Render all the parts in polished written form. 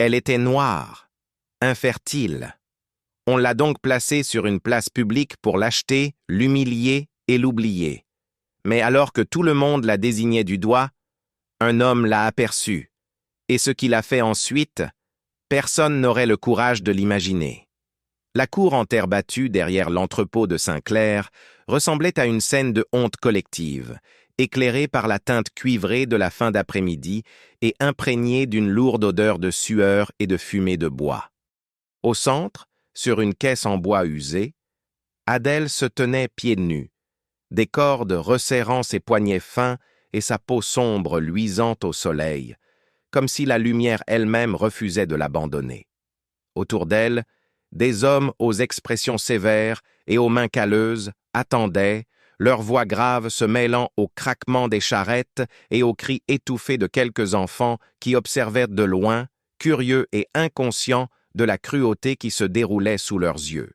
Elle était noire, infertile. On l'a donc placée sur une place publique pour l'acheter, l'humilier et l'oublier. Mais alors que tout le monde la désignait du doigt, un homme l'a aperçue, et ce qu'il a fait ensuite, personne n'aurait le courage de l'imaginer. La cour en terre battue derrière l'entrepôt de Saint-Clair ressemblait à une scène de honte collective, éclairée par la teinte cuivrée de la fin d'après-midi et imprégnée d'une lourde odeur de sueur et de fumée de bois. Au centre, sur une caisse en bois usé, Adèle se tenait pieds nus, des cordes resserrant ses poignets fins et sa peau sombre luisante au soleil, comme si la lumière elle-même refusait de l'abandonner. Autour d'elle, des hommes aux expressions sévères et aux mains calleuses attendaient, leurs voix graves se mêlant au craquement des charrettes et aux cris étouffés de quelques enfants qui observaient de loin, curieux et inconscients de la cruauté qui se déroulait sous leurs yeux.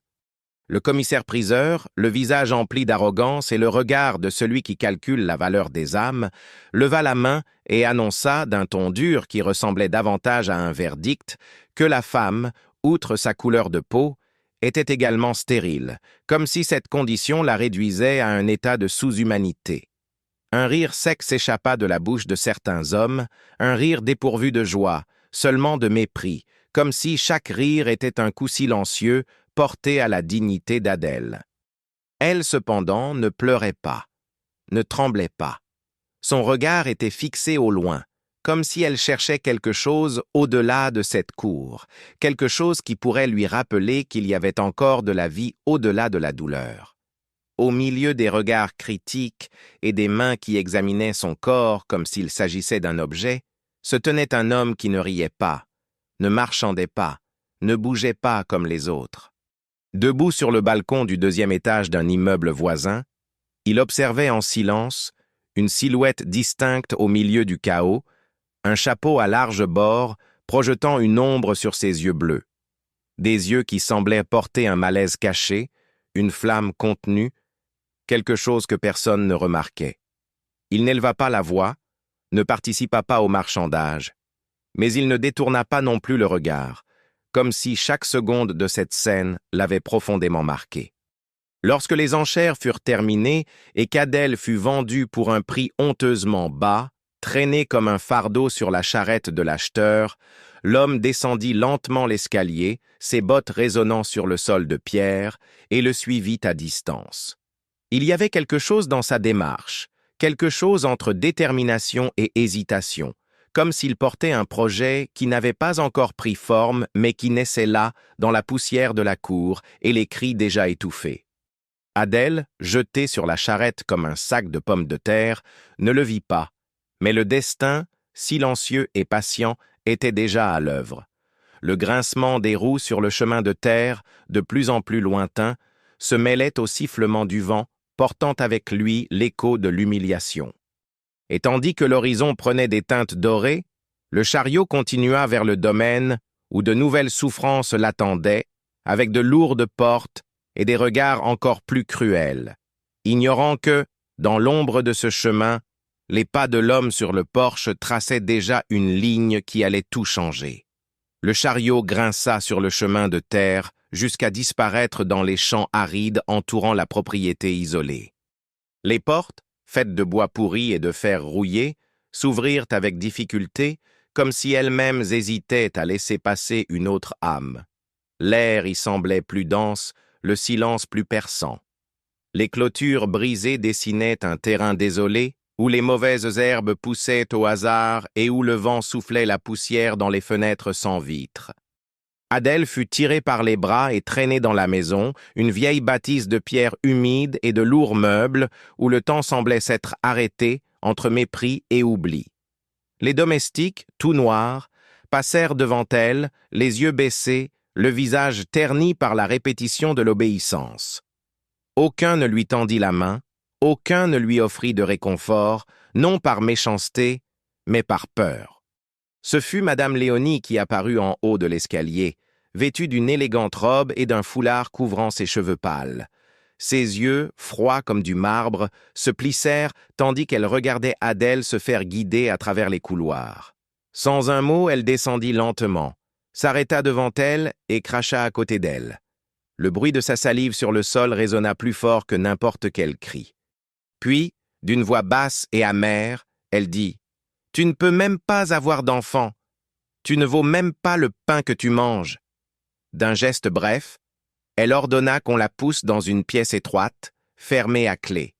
Le commissaire-priseur, le visage empli d'arrogance et le regard de celui qui calcule la valeur des âmes, leva la main et annonça, d'un ton dur qui ressemblait davantage à un verdict, que la femme, outre sa couleur de peau, était également stérile, comme si cette condition la réduisait à un état de sous-humanité. Un rire sec s'échappa de la bouche de certains hommes, un rire dépourvu de joie, seulement de mépris, comme si chaque rire était un coup silencieux porté à la dignité d'Adèle. Elle, cependant, ne pleurait pas, ne tremblait pas. Son regard était fixé au loin, comme si elle cherchait quelque chose au-delà de cette cour, quelque chose qui pourrait lui rappeler qu'il y avait encore de la vie au-delà de la douleur. Au milieu des regards critiques et des mains qui examinaient son corps comme s'il s'agissait d'un objet, se tenait un homme qui ne riait pas, ne marchandait pas, ne bougeait pas comme les autres. Debout sur le balcon du 2e étage d'un immeuble voisin, il observait en silence une silhouette distincte au milieu du chaos, un chapeau à larges bords projetant une ombre sur ses yeux bleus. Des yeux qui semblaient porter un malaise caché, une flamme contenue, quelque chose que personne ne remarquait. Il n'éleva pas la voix, ne participa pas au marchandage, mais il ne détourna pas non plus le regard, comme si chaque seconde de cette scène l'avait profondément marqué. Lorsque les enchères furent terminées et qu'Adèle fut vendue pour un prix honteusement bas, traîné comme un fardeau sur la charrette de l'acheteur, l'homme descendit lentement l'escalier, ses bottes résonnant sur le sol de pierre, et le suivit à distance. Il y avait quelque chose dans sa démarche, quelque chose entre détermination et hésitation, comme s'il portait un projet qui n'avait pas encore pris forme, mais qui naissait là, dans la poussière de la cour, et les cris déjà étouffés. Adèle, jetée sur la charrette comme un sac de pommes de terre, ne le vit pas, mais le destin, silencieux et patient, était déjà à l'œuvre. Le grincement des roues sur le chemin de terre, de plus en plus lointain, se mêlait au sifflement du vent, portant avec lui l'écho de l'humiliation. Et tandis que l'horizon prenait des teintes dorées, le chariot continua vers le domaine où de nouvelles souffrances l'attendaient, avec de lourdes portes et des regards encore plus cruels, ignorant que, dans l'ombre de ce chemin, les pas de l'homme sur le porche traçaient déjà une ligne qui allait tout changer. Le chariot grinça sur le chemin de terre jusqu'à disparaître dans les champs arides entourant la propriété isolée. Les portes, faites de bois pourri et de fer rouillé, s'ouvrirent avec difficulté, comme si elles-mêmes hésitaient à laisser passer une autre âme. L'air y semblait plus dense, le silence plus perçant. Les clôtures brisées dessinaient un terrain désolé, où les mauvaises herbes poussaient au hasard et où le vent soufflait la poussière dans les fenêtres sans vitres. Adèle fut tirée par les bras et traînée dans la maison, une vieille bâtisse de pierre humide et de lourds meubles, où le temps semblait s'être arrêté entre mépris et oubli. Les domestiques, tout noirs, passèrent devant elle, les yeux baissés, le visage terni par la répétition de l'obéissance. Aucun ne lui tendit la main, aucun ne lui offrit de réconfort, non par méchanceté, mais par peur. Ce fut Madame Léonie qui apparut en haut de l'escalier, vêtue d'une élégante robe et d'un foulard couvrant ses cheveux pâles. Ses yeux, froids comme du marbre, se plissèrent tandis qu'elle regardait Adèle se faire guider à travers les couloirs. Sans un mot, elle descendit lentement, s'arrêta devant elle et cracha à côté d'elle. Le bruit de sa salive sur le sol résonna plus fort que n'importe quel cri. Puis, d'une voix basse et amère, elle dit « Tu ne peux même pas avoir d'enfant. Tu ne vaux même pas le pain que tu manges. » D'un geste bref, elle ordonna qu'on la pousse dans une pièce étroite, fermée à clé.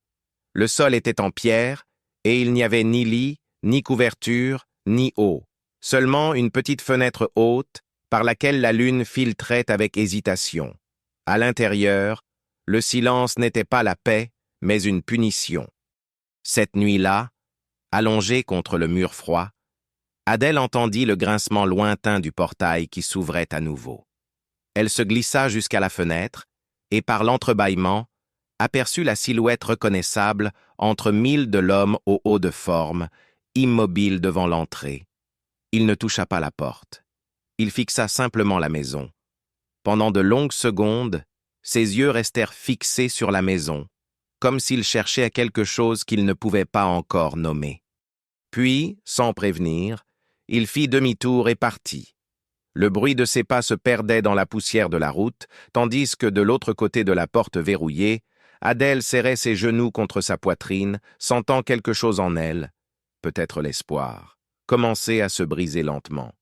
Le sol était en pierre, et il n'y avait ni lit, ni couverture, ni eau. Seulement une petite fenêtre haute, par laquelle la lune filtrait avec hésitation. À l'intérieur, le silence n'était pas la paix, mais une punition. Cette nuit-là, allongée contre le mur froid, Adèle entendit le grincement lointain du portail qui s'ouvrait à nouveau. Elle se glissa jusqu'à la fenêtre et, par l'entrebâillement, aperçut la silhouette reconnaissable entre mille de l'homme au haut de forme, immobile devant l'entrée. Il ne toucha pas la porte. Il fixa simplement la maison. Pendant de longues secondes, ses yeux restèrent fixés sur la maison, comme s'il cherchait quelque chose qu'il ne pouvait pas encore nommer. Puis, sans prévenir, il fit demi-tour et partit. Le bruit de ses pas se perdait dans la poussière de la route, tandis que de l'autre côté de la porte verrouillée, Adèle serrait ses genoux contre sa poitrine, sentant quelque chose en elle, peut-être l'espoir, commencer à se briser lentement.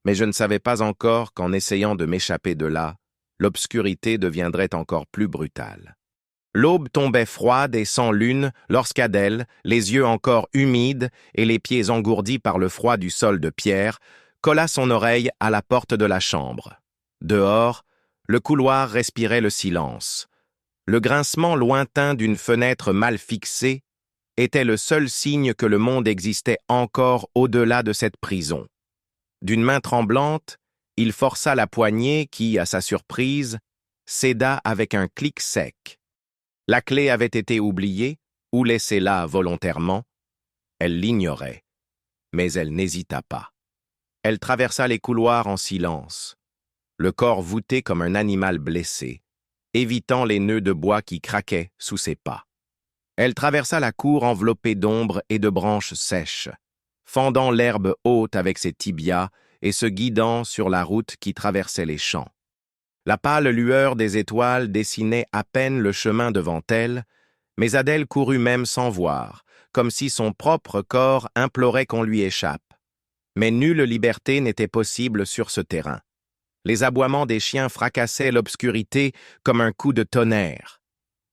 Mais je ne savais pas encore qu'en essayant de m'échapper de là, l'obscurité deviendrait encore plus brutale. L'aube tombait froide et sans lune lorsqu'Adèle, les yeux encore humides et les pieds engourdis par le froid du sol de pierre, colla son oreille à la porte de la chambre. Dehors, le couloir respirait le silence. Le grincement lointain d'une fenêtre mal fixée était le seul signe que le monde existait encore au-delà de cette prison. D'une main tremblante, il força la poignée qui, à sa surprise, céda avec un clic sec. La clé avait été oubliée ou laissée là volontairement. Elle l'ignorait, mais elle n'hésita pas. Elle traversa les couloirs en silence, le corps voûté comme un animal blessé, évitant les nœuds de bois qui craquaient sous ses pas. Elle traversa la cour enveloppée d'ombre et de branches sèches, fendant l'herbe haute avec ses tibias et se guidant sur la route qui traversait les champs. La pâle lueur des étoiles dessinait à peine le chemin devant elle, mais Adèle courut même sans voir, comme si son propre corps implorait qu'on lui échappe. Mais nulle liberté n'était possible sur ce terrain. Les aboiements des chiens fracassaient l'obscurité comme un coup de tonnerre.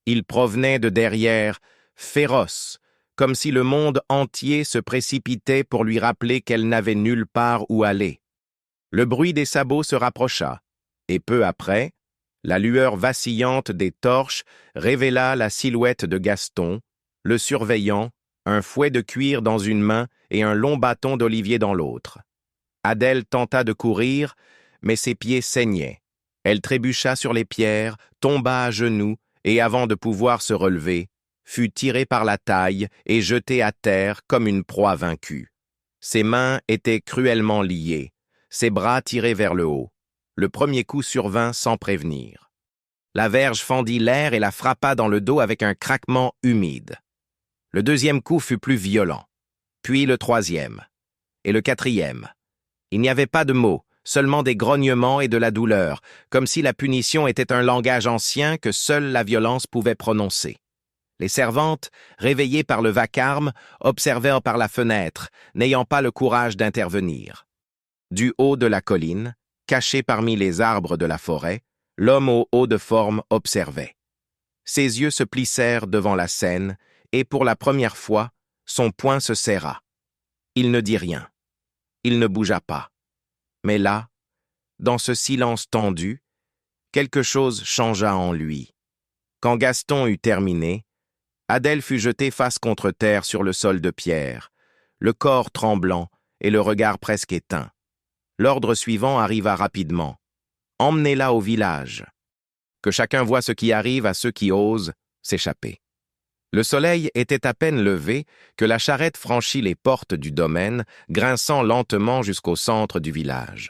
Ils provenaient de derrière, féroces, comme si le monde entier se précipitait pour lui rappeler qu'elle n'avait nulle part où aller. Le bruit des sabots se rapprocha, et peu après, la lueur vacillante des torches révéla la silhouette de Gaston, le surveillant, un fouet de cuir dans une main et un long bâton d'olivier dans l'autre. Adèle tenta de courir, mais ses pieds saignaient. Elle trébucha sur les pierres, tomba à genoux, et avant de pouvoir se relever, fut tirée par la taille et jetée à terre comme une proie vaincue. Ses mains étaient cruellement liées, ses bras tirés vers le haut. Le premier coup survint sans prévenir. La verge fendit l'air et la frappa dans le dos avec un craquement humide. Le deuxième coup fut plus violent, puis le troisième, et le quatrième. Il n'y avait pas de mots, seulement des grognements et de la douleur, comme si la punition était un langage ancien que seule la violence pouvait prononcer. Les servantes, réveillées par le vacarme, observèrent par la fenêtre, n'ayant pas le courage d'intervenir. Du haut de la colline, caché parmi les arbres de la forêt, l'homme au haut de forme observait. Ses yeux se plissèrent devant la scène, et pour la première fois, son poing se serra. Il ne dit rien. Il ne bougea pas. Mais là, dans ce silence tendu, quelque chose changea en lui. Quand Gaston eut terminé, Adèle fut jetée face contre terre sur le sol de pierre, le corps tremblant et le regard presque éteint. L'ordre suivant arriva rapidement. Emmenez-la au village. Que chacun voie ce qui arrive à ceux qui osent s'échapper. Le soleil était à peine levé que la charrette franchit les portes du domaine, grinçant lentement jusqu'au centre du village.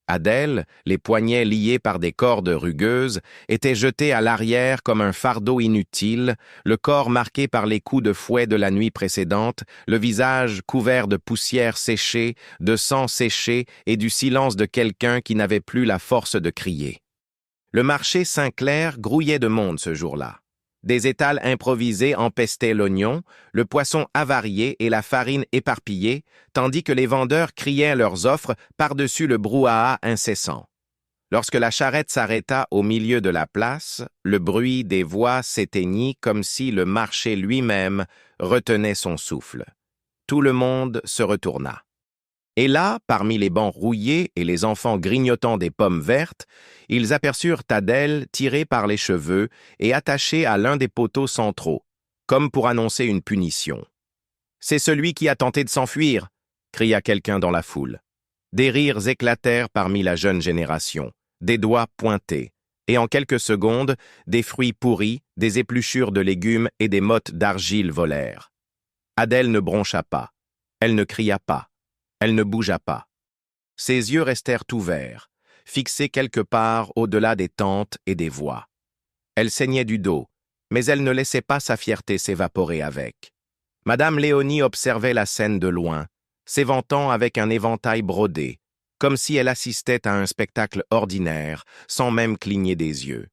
Adèle, les poignets liés par des cordes rugueuses, était jetée à l'arrière comme un fardeau inutile, le corps marqué par les coups de fouet de la nuit précédente, le visage couvert de poussière séchée, de sang séché et du silence de quelqu'un qui n'avait plus la force de crier. Le marché Saint-Clair grouillait de monde ce jour-là. Des étals improvisés empestaient l'oignon, le poisson avarié et la farine éparpillée, tandis que les vendeurs criaient leurs offres par-dessus le brouhaha incessant. Lorsque la charrette s'arrêta au milieu de la place, le bruit des voix s'éteignit comme si le marché lui-même retenait son souffle. Tout le monde se retourna. Et là, parmi les bancs rouillés et les enfants grignotant des pommes vertes, ils aperçurent Adèle tirée par les cheveux et attachée à l'un des poteaux centraux, comme pour annoncer une punition. « C'est celui qui a tenté de s'enfuir !» cria quelqu'un dans la foule. Des rires éclatèrent parmi la jeune génération, des doigts pointés, et en quelques secondes, des fruits pourris, des épluchures de légumes et des mottes d'argile volèrent. Adèle ne broncha pas, elle ne cria pas. Elle ne bougea pas. Ses yeux restèrent ouverts, fixés quelque part au-delà des tentes et des voix. Elle saignait du dos, mais elle ne laissait pas sa fierté s'évaporer avec. Madame Léonie observait la scène de loin, s'éventant avec un éventail brodé, comme si elle assistait à un spectacle ordinaire, sans même cligner des yeux.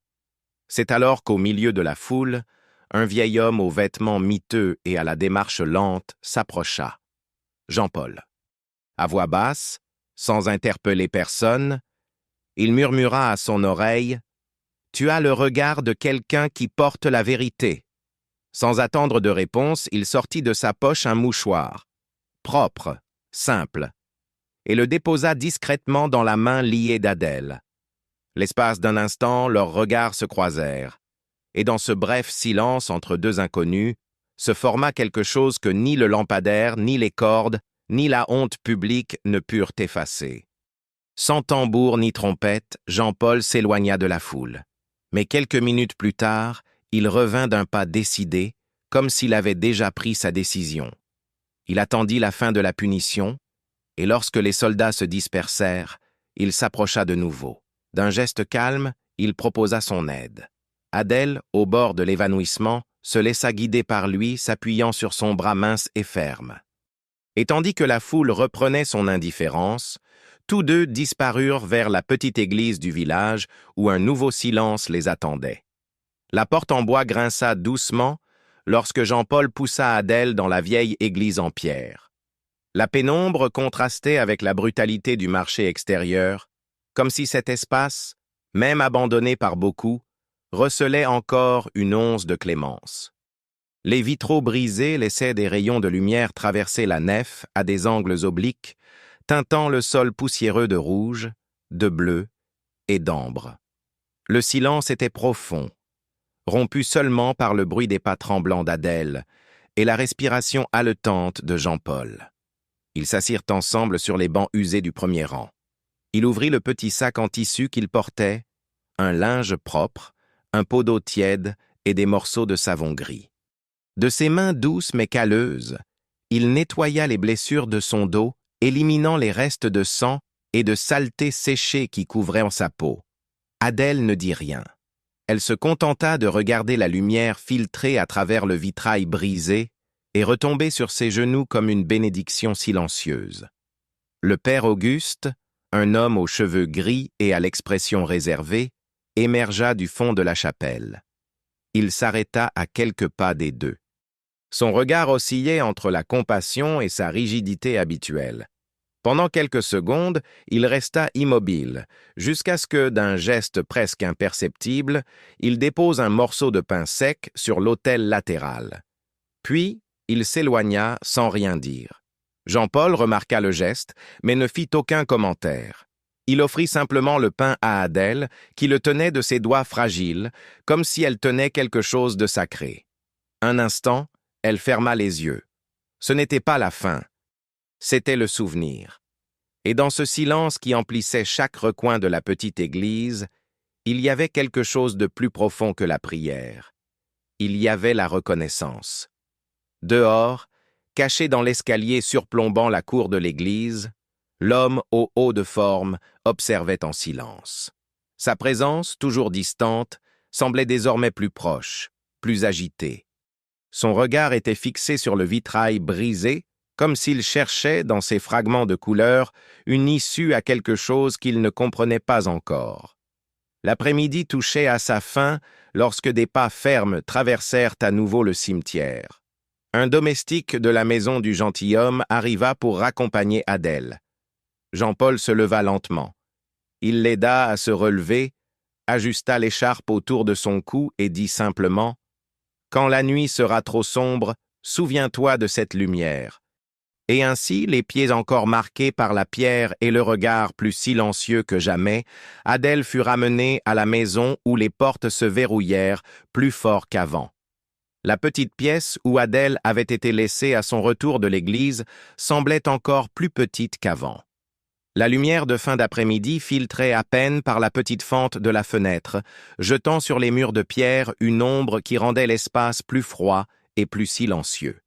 C'est alors qu'au milieu de la foule, un vieil homme aux vêtements miteux et à la démarche lente s'approcha. Jean-Paul. À voix basse, sans interpeller personne, il murmura à son oreille « Tu as le regard de quelqu'un qui porte la vérité. » Sans attendre de réponse, il sortit de sa poche un mouchoir, propre, simple, et le déposa discrètement dans la main liée d'Adèle. L'espace d'un instant, leurs regards se croisèrent, et dans ce bref silence entre deux inconnus, se forma quelque chose que ni le lampadaire, ni les cordes, ni la honte publique ne purent effacer. Sans tambour ni trompette, Jean-Paul s'éloigna de la foule. Mais quelques minutes plus tard, il revint d'un pas décidé, comme s'il avait déjà pris sa décision. Il attendit la fin de la punition, et lorsque les soldats se dispersèrent, il s'approcha de nouveau. D'un geste calme, il proposa son aide. Adèle, au bord de l'évanouissement, se laissa guider par lui, s'appuyant sur son bras mince et ferme. Et tandis que la foule reprenait son indifférence, tous deux disparurent vers la petite église du village où un nouveau silence les attendait. La porte en bois grinça doucement lorsque Jean-Paul poussa Adèle dans la vieille église en pierre. La pénombre contrastait avec la brutalité du marché extérieur, comme si cet espace, même abandonné par beaucoup, recelait encore une once de clémence. Les vitraux brisés laissaient des rayons de lumière traverser la nef à des angles obliques, teintant le sol poussiéreux de rouge, de bleu et d'ambre. Le silence était profond, rompu seulement par le bruit des pas tremblants d'Adèle et la respiration haletante de Jean-Paul. Ils s'assirent ensemble sur les bancs usés du premier rang. Il ouvrit le petit sac en tissu qu'il portait, un linge propre, un pot d'eau tiède et des morceaux de savon gris. De ses mains douces mais calleuses, il nettoya les blessures de son dos, éliminant les restes de sang et de saleté séchée qui couvraient sa peau. Adèle ne dit rien. Elle se contenta de regarder la lumière filtrer à travers le vitrail brisé et retomber sur ses genoux comme une bénédiction silencieuse. Le père Auguste, un homme aux cheveux gris et à l'expression réservée, émergea du fond de la chapelle. Il s'arrêta à quelques pas des deux. Son regard oscillait entre la compassion et sa rigidité habituelle. Pendant quelques secondes, il resta immobile, jusqu'à ce que, d'un geste presque imperceptible, il dépose un morceau de pain sec sur l'autel latéral. Puis, il s'éloigna sans rien dire. Jean-Paul remarqua le geste, mais ne fit aucun commentaire. Il offrit simplement le pain à Adèle, qui le tenait de ses doigts fragiles, comme si elle tenait quelque chose de sacré. Un instant, elle ferma les yeux. Ce n'était pas la faim, c'était le souvenir. Et dans ce silence qui emplissait chaque recoin de la petite église, il y avait quelque chose de plus profond que la prière. Il y avait la reconnaissance. Dehors, caché dans l'escalier surplombant la cour de l'église, L'homme au haut de forme observait en silence. Sa présence, toujours distante, semblait désormais plus proche, plus agitée. Son regard était fixé sur le vitrail brisé, comme s'il cherchait, dans ces fragments de couleurs, une issue à quelque chose qu'il ne comprenait pas encore. L'après-midi touchait à sa fin lorsque des pas fermes traversèrent à nouveau le cimetière. Un domestique de la maison du gentilhomme arriva pour raccompagner Adèle. Jean-Paul se leva lentement. Il l'aida à se relever, ajusta l'écharpe autour de son cou et dit simplement « Quand la nuit sera trop sombre, souviens-toi de cette lumière. » Et ainsi, les pieds encore marqués par la pierre et le regard plus silencieux que jamais, Adèle fut ramenée à la maison où les portes se verrouillèrent plus fort qu'avant. La petite pièce où Adèle avait été laissée à son retour de l'église semblait encore plus petite qu'avant. La lumière de fin d'après-midi filtrait à peine par la petite fente de la fenêtre, jetant sur les murs de pierre une ombre qui rendait l'espace plus froid et plus silencieux.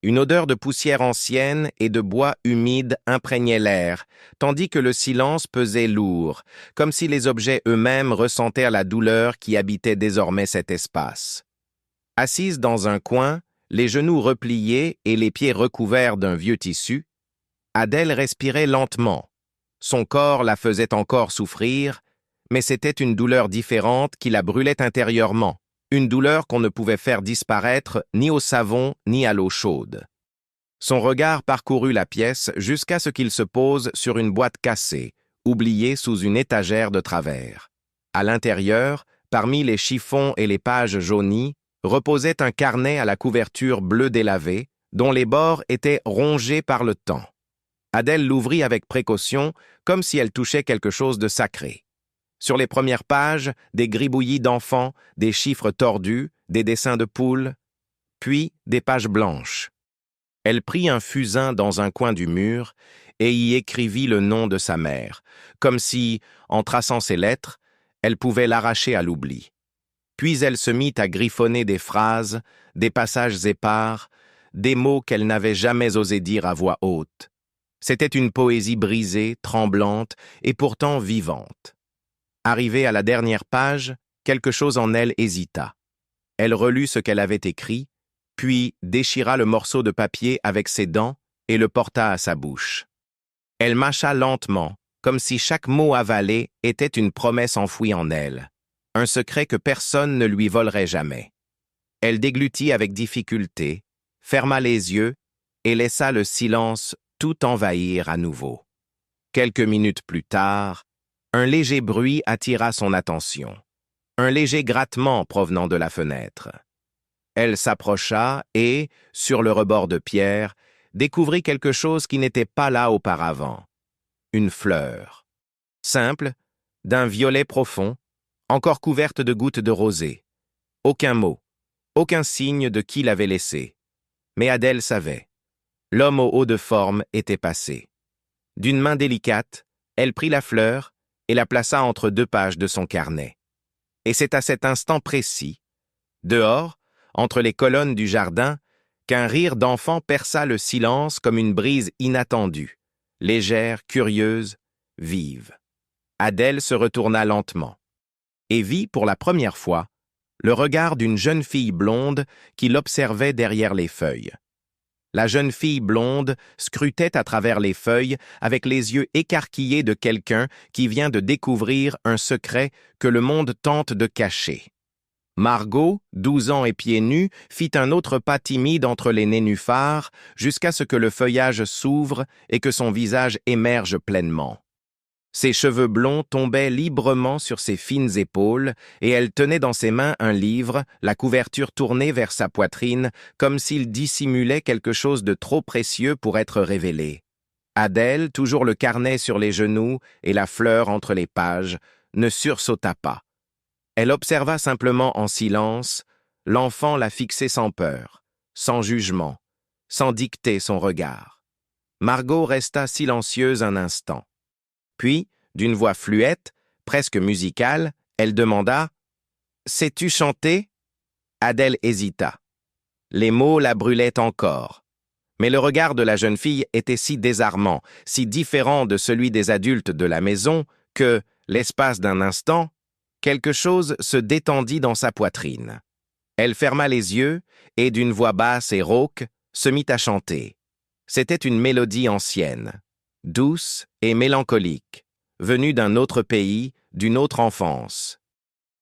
Une odeur de poussière ancienne et de bois humide imprégnait l'air, tandis que le silence pesait lourd, comme si les objets eux-mêmes ressentaient la douleur qui habitait désormais cet espace. Assise dans un coin, les genoux repliés et les pieds recouverts d'un vieux tissu, Adèle respirait lentement. Son corps la faisait encore souffrir, mais c'était une douleur différente qui la brûlait intérieurement, une douleur qu'on ne pouvait faire disparaître ni au savon ni à l'eau chaude. Son regard parcourut la pièce jusqu'à ce qu'il se pose sur une boîte cassée, oubliée sous une étagère de travers. À l'intérieur, parmi les chiffons et les pages jaunies, reposait un carnet à la couverture bleue délavée, dont les bords étaient rongés par le temps. Adèle l'ouvrit avec précaution, comme si elle touchait quelque chose de sacré. Sur les premières pages, des gribouillis d'enfants, des chiffres tordus, des dessins de poules, puis des pages blanches. Elle prit un fusain dans un coin du mur et y écrivit le nom de sa mère, comme si, en traçant ces lettres, elle pouvait l'arracher à l'oubli. Puis elle se mit à griffonner des phrases, des passages épars, des mots qu'elle n'avait jamais osé dire à voix haute. C'était une poésie brisée, tremblante et pourtant vivante. Arrivée à la dernière page, quelque chose en elle hésita. Elle relut ce qu'elle avait écrit, puis déchira le morceau de papier avec ses dents et le porta à sa bouche. Elle mâcha lentement, comme si chaque mot avalé était une promesse enfouie en elle, un secret que personne ne lui volerait jamais. Elle déglutit avec difficulté, ferma les yeux et laissa le silence tout envahir à nouveau. Quelques minutes plus tard, un léger bruit attira son attention, un léger grattement provenant de la fenêtre. Elle s'approcha et, sur le rebord de pierre, découvrit quelque chose qui n'était pas là auparavant. Une fleur. Simple, d'un violet profond, encore couverte de gouttes de rosée. Aucun mot, aucun signe de qui l'avait laissée. Mais Adèle savait. L'homme au haut de forme était passé. D'une main délicate, elle prit la fleur et la plaça entre deux pages de son carnet. Et c'est à cet instant précis, dehors, entre les colonnes du jardin, qu'un rire d'enfant perça le silence comme une brise inattendue, légère, curieuse, vive. Adèle se retourna lentement et vit pour la première fois le regard d'une jeune fille blonde qui l'observait derrière les feuilles. La jeune fille blonde scrutait à travers les feuilles avec les yeux écarquillés de quelqu'un qui vient de découvrir un secret que le monde tente de cacher. Margot, 12 ans et pieds nus, fit un autre pas timide entre les nénuphars jusqu'à ce que le feuillage s'ouvre et que son visage émerge pleinement. Ses cheveux blonds tombaient librement sur ses fines épaules et elle tenait dans ses mains un livre, la couverture tournée vers sa poitrine, comme s'il dissimulait quelque chose de trop précieux pour être révélé. Adèle, toujours le carnet sur les genoux et la fleur entre les pages, ne sursauta pas. Elle observa simplement en silence, l'enfant la fixait sans peur, sans jugement, sans dicter son regard. Margot resta silencieuse un instant. Puis, d'une voix fluette, presque musicale, elle demanda « Sais-tu chanter » Adèle hésita. Les mots la brûlaient encore. Mais le regard de la jeune fille était si désarmant, si différent de celui des adultes de la maison, que, l'espace d'un instant, quelque chose se détendit dans sa poitrine. Elle ferma les yeux et, d'une voix basse et rauque, se mit à chanter. C'était une mélodie ancienne, douce et mélancolique, venue d'un autre pays, d'une autre enfance.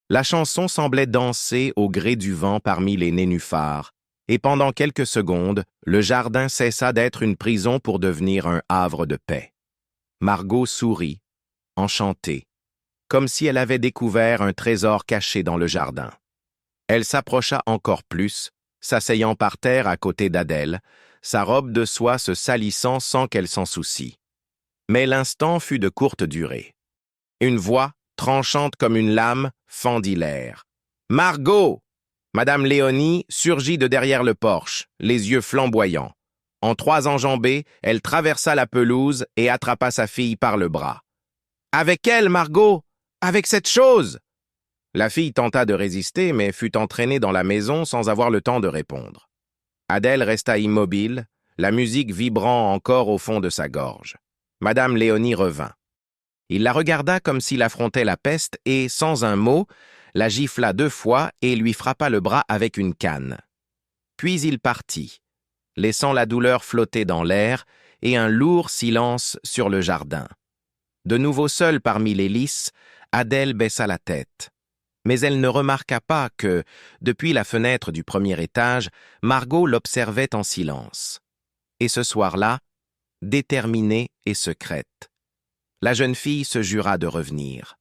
La chanson semblait danser au gré du vent parmi les nénuphars, et pendant quelques secondes, le jardin cessa d'être une prison pour devenir un havre de paix. Margot sourit, enchantée, comme si elle avait découvert un trésor caché dans le jardin. Elle s'approcha encore plus, s'asseyant par terre à côté d'Adèle, sa robe de soie se salissant sans qu'elle s'en soucie. Mais l'instant fut de courte durée. Une voix, tranchante comme une lame, fendit l'air. « Margot !» Madame Léonie surgit de derrière le porche, les yeux flamboyants. En 3 enjambées, elle traversa la pelouse et attrapa sa fille par le bras. « Avec elle, Margot! Avec cette chose !» La fille tenta de résister, mais fut entraînée dans la maison sans avoir le temps de répondre. Adèle resta immobile, la musique vibrant encore au fond de sa gorge. Madame Léonie revint. Il la regarda comme s'il affrontait la peste et, sans un mot, la gifla 2 fois et lui frappa le bras avec une canne. Puis il partit, laissant la douleur flotter dans l'air et un lourd silence sur le jardin. De nouveau seule parmi les lys, Adèle baissa la tête. Mais elle ne remarqua pas que, depuis la fenêtre du premier étage, Margot l'observait en silence. Et ce soir-là, déterminée et secrète. La jeune fille se jura de revenir.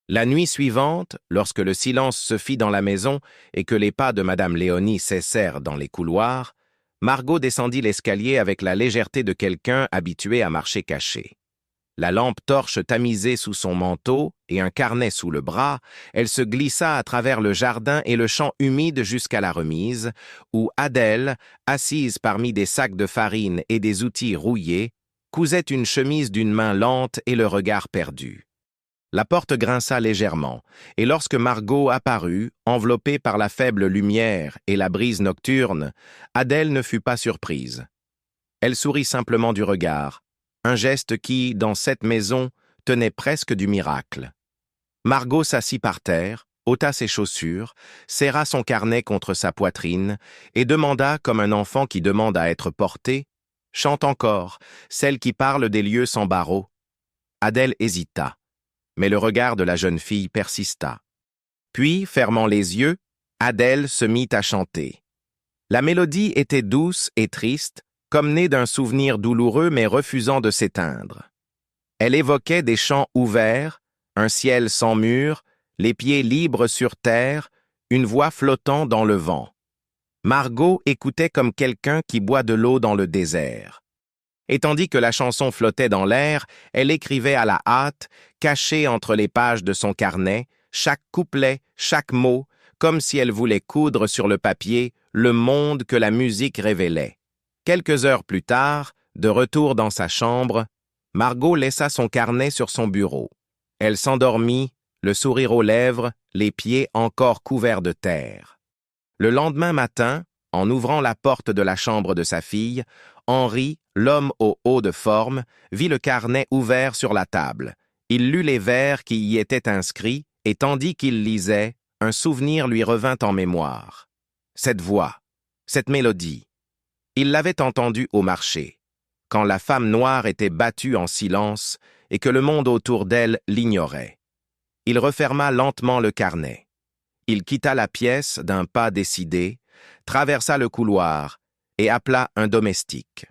La nuit suivante, lorsque le silence se fit dans la maison et que les pas de Madame Léonie cessèrent dans les couloirs, Margot descendit l'escalier avec la légèreté de quelqu'un habitué à marcher caché. La lampe torche tamisée sous son manteau et un carnet sous le bras, elle se glissa à travers le jardin et le champ humide jusqu'à la remise, où Adèle, assise parmi des sacs de farine et des outils rouillés, cousait une chemise d'une main lente et le regard perdu. La porte grinça légèrement, et lorsque Margot apparut, enveloppée par la faible lumière et la brise nocturne, Adèle ne fut pas surprise. Elle sourit simplement du regard, un geste qui, dans cette maison, tenait presque du miracle. Margot s'assit par terre, ôta ses chaussures, serra son carnet contre sa poitrine et demanda, comme un enfant qui demande à être porté, « Chante encore, celle qui parle des lieux sans barreaux. » Adèle hésita. Mais le regard de la jeune fille persista. Puis, fermant les yeux, Adèle se mit à chanter. La mélodie était douce et triste, comme née d'un souvenir douloureux mais refusant de s'éteindre. Elle évoquait des champs ouverts, un ciel sans mur, les pieds libres sur terre, une voix flottant dans le vent. Margot écoutait comme quelqu'un qui boit de l'eau dans le désert. Et tandis que la chanson flottait dans l'air, elle écrivait à la hâte, cachée entre les pages de son carnet, chaque couplet, chaque mot, comme si elle voulait coudre sur le papier le monde que la musique révélait. Quelques heures plus tard, de retour dans sa chambre, Margot laissa son carnet sur son bureau. Elle s'endormit, le sourire aux lèvres, les pieds encore couverts de terre. Le lendemain matin, en ouvrant la porte de la chambre de sa fille, Henri, l'homme au haut de forme, vit le carnet ouvert sur la table. Il lut les vers qui y étaient inscrits, et tandis qu'il lisait, un souvenir lui revint en mémoire. Cette voix, cette mélodie. Il l'avait entendue au marché, quand la femme noire était battue en silence et que le monde autour d'elle l'ignorait. Il referma lentement le carnet. Il quitta la pièce d'un pas décidé, traversa le couloir et appela un domestique.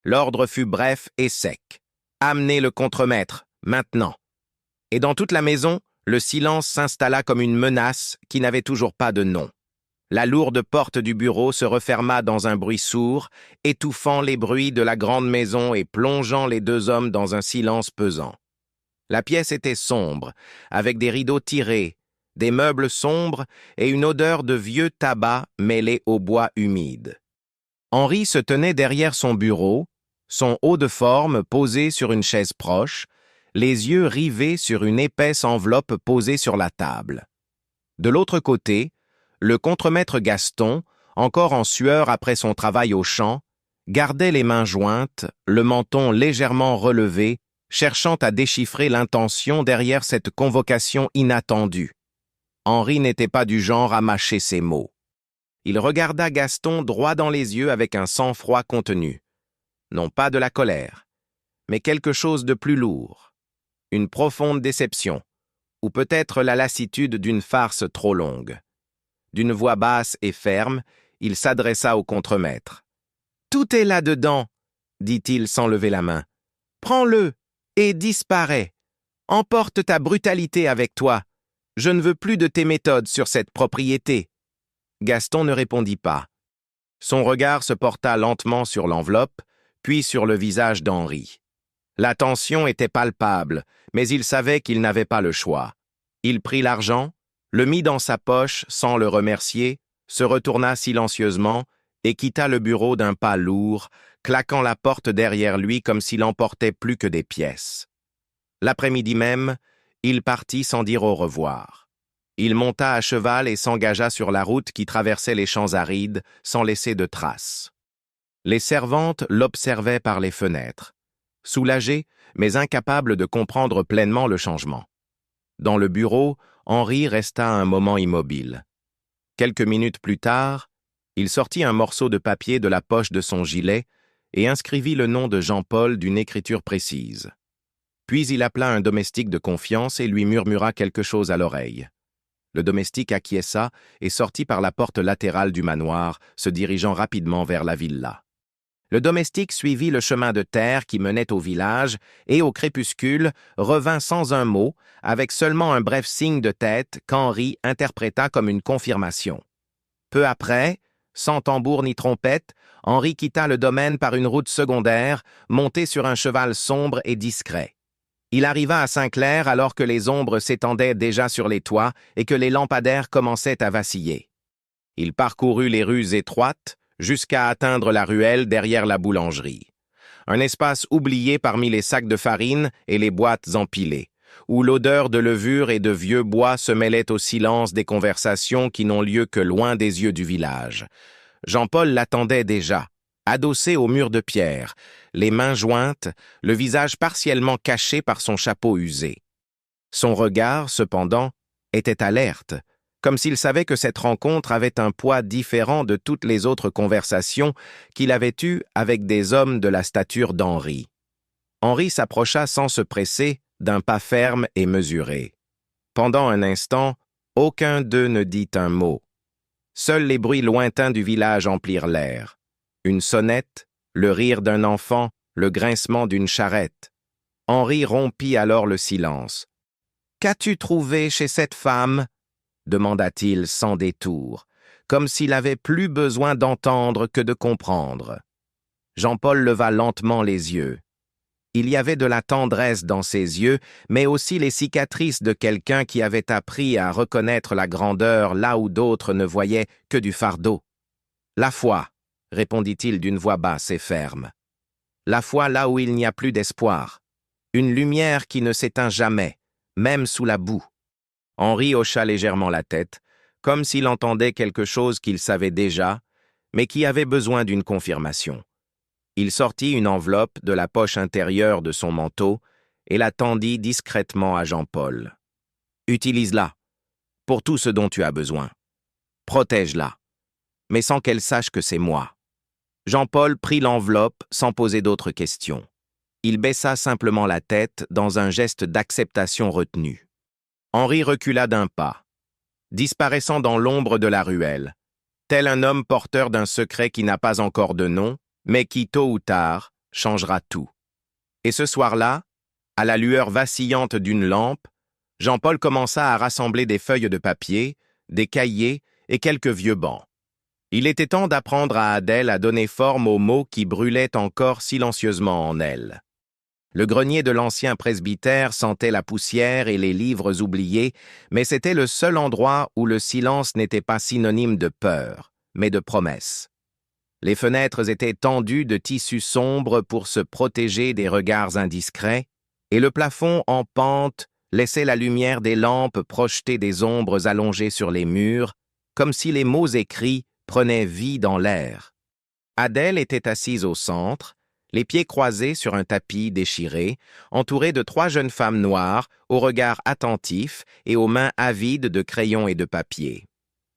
L'ordre fut bref et sec. « Amenez le contremaître, maintenant !» Et dans toute la maison, le silence s'installa comme une menace qui n'avait toujours pas de nom. La lourde porte du bureau se referma dans un bruit sourd, étouffant les bruits de la grande maison et plongeant les 2 hommes dans un silence pesant. La pièce était sombre, avec des rideaux tirés, des meubles sombres et une odeur de vieux tabac mêlée au bois humide. Henri se tenait derrière son bureau, son haut de forme posé sur une chaise proche, les yeux rivés sur une épaisse enveloppe posée sur la table. De l'autre côté, le contremaître Gaston, encore en sueur après son travail au champ, gardait les mains jointes, le menton légèrement relevé, cherchant à déchiffrer l'intention derrière cette convocation inattendue. Henri n'était pas du genre à mâcher ses mots. Il regarda Gaston droit dans les yeux avec un sang-froid contenu. Non pas de la colère, mais quelque chose de plus lourd. Une profonde déception, ou peut-être la lassitude d'une farce trop longue. D'une voix basse et ferme, il s'adressa au contremaître. « Tout est là-dedans, » dit-il sans lever la main. « Prends-le et disparais. Emporte ta brutalité avec toi. Je ne veux plus de tes méthodes sur cette propriété. » Gaston ne répondit pas. Son regard se porta lentement sur l'enveloppe, puis sur le visage d'Henri. La tension était palpable, mais il savait qu'il n'avait pas le choix. Il prit l'argent, le mit dans sa poche sans le remercier, se retourna silencieusement et quitta le bureau d'un pas lourd, claquant la porte derrière lui comme s'il emportait plus que des pièces. L'après-midi même, il partit sans dire au revoir. Il monta à cheval et s'engagea sur la route qui traversait les champs arides sans laisser de traces. Les servantes l'observaient par les fenêtres, soulagées mais incapables de comprendre pleinement le changement. Dans le bureau, Henri resta un moment immobile. Quelques minutes plus tard, il sortit un morceau de papier de la poche de son gilet et inscrivit le nom de Jean-Paul d'une écriture précise. Puis il appela un domestique de confiance et lui murmura quelque chose à l'oreille. Le domestique acquiesça et sortit par la porte latérale du manoir, se dirigeant rapidement vers la villa. Le domestique suivit le chemin de terre qui menait au village et, au crépuscule, revint sans un mot, avec seulement un bref signe de tête qu'Henri interpréta comme une confirmation. Peu après, sans tambour ni trompette, Henri quitta le domaine par une route secondaire, monté sur un cheval sombre et discret. Il arriva à Saint-Clair alors que les ombres s'étendaient déjà sur les toits et que les lampadaires commençaient à vaciller. Il parcourut les rues étroites jusqu'à atteindre la ruelle derrière la boulangerie. Un espace oublié parmi les sacs de farine et les boîtes empilées, où l'odeur de levure et de vieux bois se mêlait au silence des conversations qui n'ont lieu que loin des yeux du village. Jean-Paul l'attendait déjà, adossé au mur de pierre, les mains jointes, le visage partiellement caché par son chapeau usé. Son regard, cependant, était alerte, comme s'il savait que cette rencontre avait un poids différent de toutes les autres conversations qu'il avait eues avec des hommes de la stature d'Henri. Henri s'approcha sans se presser, d'un pas ferme et mesuré. Pendant un instant, aucun d'eux ne dit un mot. Seuls les bruits lointains du village emplirent l'air. Une sonnette, le rire d'un enfant, le grincement d'une charrette. Henri rompit alors le silence. « Qu'as-tu trouvé chez cette femme ?» demanda-t-il sans détour, comme s'il avait plus besoin d'entendre que de comprendre. Jean-Paul leva lentement les yeux. Il y avait de la tendresse dans ses yeux, mais aussi les cicatrices de quelqu'un qui avait appris à reconnaître la grandeur là où d'autres ne voyaient que du fardeau. « La foi », répondit-il d'une voix basse et ferme. « La foi là où il n'y a plus d'espoir. Une lumière qui ne s'éteint jamais, même sous la boue. » Henri hocha légèrement la tête, comme s'il entendait quelque chose qu'il savait déjà, mais qui avait besoin d'une confirmation. Il sortit une enveloppe de la poche intérieure de son manteau et la tendit discrètement à Jean-Paul. « Utilise-la, pour tout ce dont tu as besoin. Protège-la, mais sans qu'elle sache que c'est moi. » Jean-Paul prit l'enveloppe sans poser d'autres questions. Il baissa simplement la tête dans un geste d'acceptation retenue. Henri recula d'un pas, disparaissant dans l'ombre de la ruelle, tel un homme porteur d'un secret qui n'a pas encore de nom, mais qui, tôt ou tard, changera tout. Et ce soir-là, à la lueur vacillante d'une lampe, Jean-Paul commença à rassembler des feuilles de papier, des cahiers et quelques vieux bancs. Il était temps d'apprendre à Adèle à donner forme aux mots qui brûlaient encore silencieusement en elle. Le grenier de l'ancien presbytère sentait la poussière et les livres oubliés, mais c'était le seul endroit où le silence n'était pas synonyme de peur, mais de promesse. Les fenêtres étaient tendues de tissus sombres pour se protéger des regards indiscrets, et le plafond en pente laissait la lumière des lampes projeter des ombres allongées sur les murs, comme si les mots écrits prenaient vie dans l'air. Adèle était assise au centre, les pieds croisés sur un tapis déchiré, entourée de 3 jeunes femmes noires, au regard attentif et aux mains avides de crayons et de papier.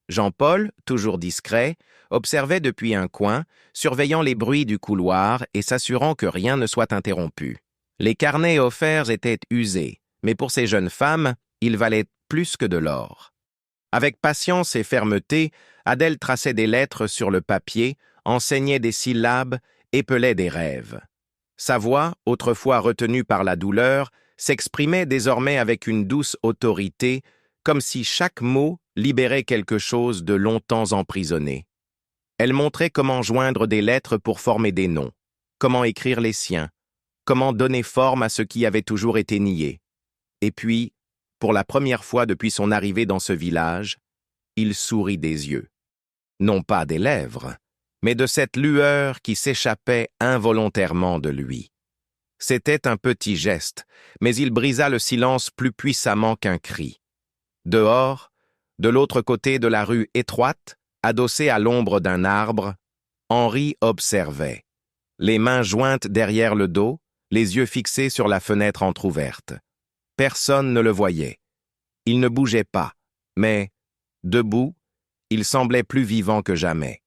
Jean-Paul, toujours discret, observait depuis un coin, surveillant les bruits du couloir et s'assurant que rien ne soit interrompu. Les carnets offerts étaient usés, mais pour ces jeunes femmes, ils valaient plus que de l'or. Avec patience et fermeté, Adèle traçait des lettres sur le papier, enseignait des syllabes, épelait des rêves. Sa voix, autrefois retenue par la douleur, s'exprimait désormais avec une douce autorité, comme si chaque mot libérait quelque chose de longtemps emprisonné. Elle montrait comment joindre des lettres pour former des noms, comment écrire les siens, comment donner forme à ce qui avait toujours été nié. Et puis, pour la première fois depuis son arrivée dans ce village, il sourit des yeux. Non pas des lèvres, mais de cette lueur qui s'échappait involontairement de lui. C'était un petit geste, mais il brisa le silence plus puissamment qu'un cri. Dehors, de l'autre côté de la rue étroite, adossé à l'ombre d'un arbre, Henri observait, les mains jointes derrière le dos, les yeux fixés sur la fenêtre entr'ouverte. Personne ne le voyait. Il ne bougeait pas, mais, debout, il semblait plus vivant que jamais.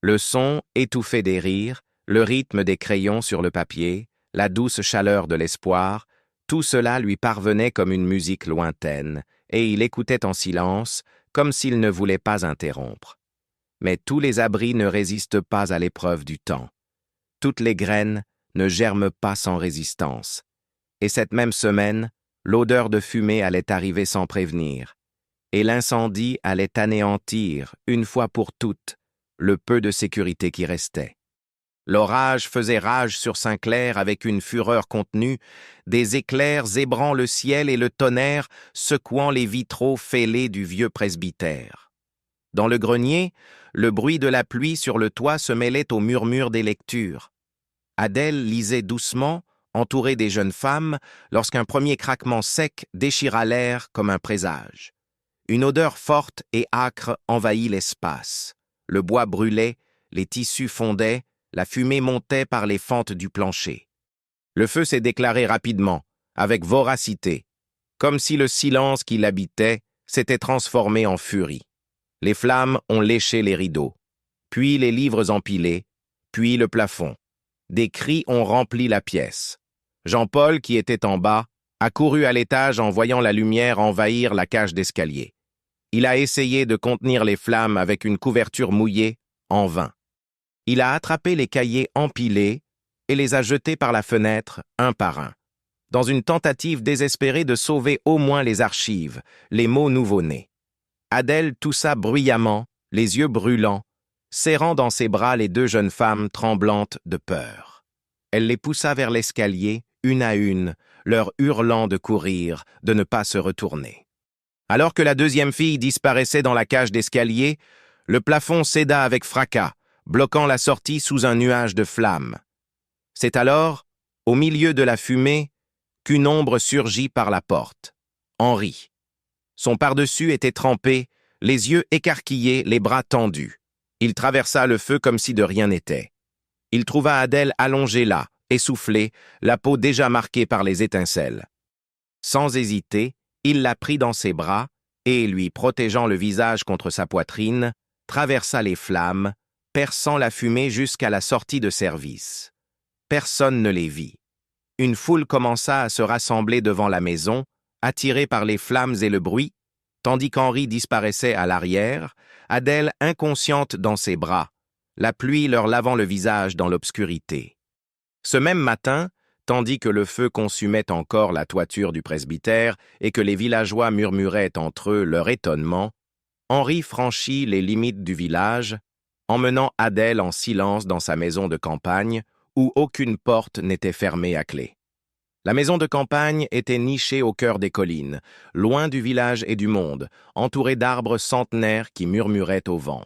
Le son étouffé des rires, le rythme des crayons sur le papier, la douce chaleur de l'espoir, tout cela lui parvenait comme une musique lointaine, et il écoutait en silence, comme s'il ne voulait pas interrompre. Mais tous les abris ne résistent pas à l'épreuve du temps. Toutes les graines ne germent pas sans résistance. Et cette même semaine, l'odeur de fumée allait arriver sans prévenir, et l'incendie allait anéantir, une fois pour toutes, le peu de sécurité qui restait. L'orage faisait rage sur Saint-Clair avec une fureur contenue, des éclairs zébrant le ciel et le tonnerre secouant les vitraux fêlés du vieux presbytère. Dans le grenier, le bruit de la pluie sur le toit se mêlait au murmure des lectures. Adèle lisait doucement, entourée des jeunes femmes, lorsqu'un premier craquement sec déchira l'air comme un présage. Une odeur forte et âcre envahit l'espace. Le bois brûlait, les tissus fondaient, la fumée montait par les fentes du plancher. Le feu s'est déclaré rapidement, avec voracité, comme si le silence qui l'habitait s'était transformé en furie. Les flammes ont léché les rideaux, puis les livres empilés, puis le plafond. Des cris ont rempli la pièce. Jean-Paul, qui était en bas, a couru à l'étage en voyant la lumière envahir la cage d'escalier. Il a essayé de contenir les flammes avec une couverture mouillée, en vain. Il a attrapé les cahiers empilés et les a jetés par la fenêtre, un par un, dans une tentative désespérée de sauver au moins les archives, les mots nouveau-nés. Adèle toussa bruyamment, les yeux brûlants, serrant dans ses bras les 2 jeunes femmes tremblantes de peur. Elle les poussa vers l'escalier, une à une, leur hurlant de courir, de ne pas se retourner. Alors que la 2e fille disparaissait dans la cage d'escalier, le plafond céda avec fracas, bloquant la sortie sous un nuage de flammes. C'est alors, au milieu de la fumée, qu'une ombre surgit par la porte. Henri. Son pardessus était trempé, les yeux écarquillés, les bras tendus. Il traversa le feu comme si de rien n'était. Il trouva Adèle allongée là, essoufflée, la peau déjà marquée par les étincelles. Sans hésiter, il la prit dans ses bras et, lui protégeant le visage contre sa poitrine, traversa les flammes, perçant la fumée jusqu'à la sortie de service. Personne ne les vit. Une foule commença à se rassembler devant la maison, attirée par les flammes et le bruit, tandis qu'Henri disparaissait à l'arrière, Adèle inconsciente dans ses bras, la pluie leur lavant le visage dans l'obscurité. Ce même matin, tandis que le feu consumait encore la toiture du presbytère et que les villageois murmuraient entre eux leur étonnement, Henri franchit les limites du village, emmenant Adèle en silence dans sa maison de campagne, où aucune porte n'était fermée à clé. La maison de campagne était nichée au cœur des collines, loin du village et du monde, entourée d'arbres centenaires qui murmuraient au vent.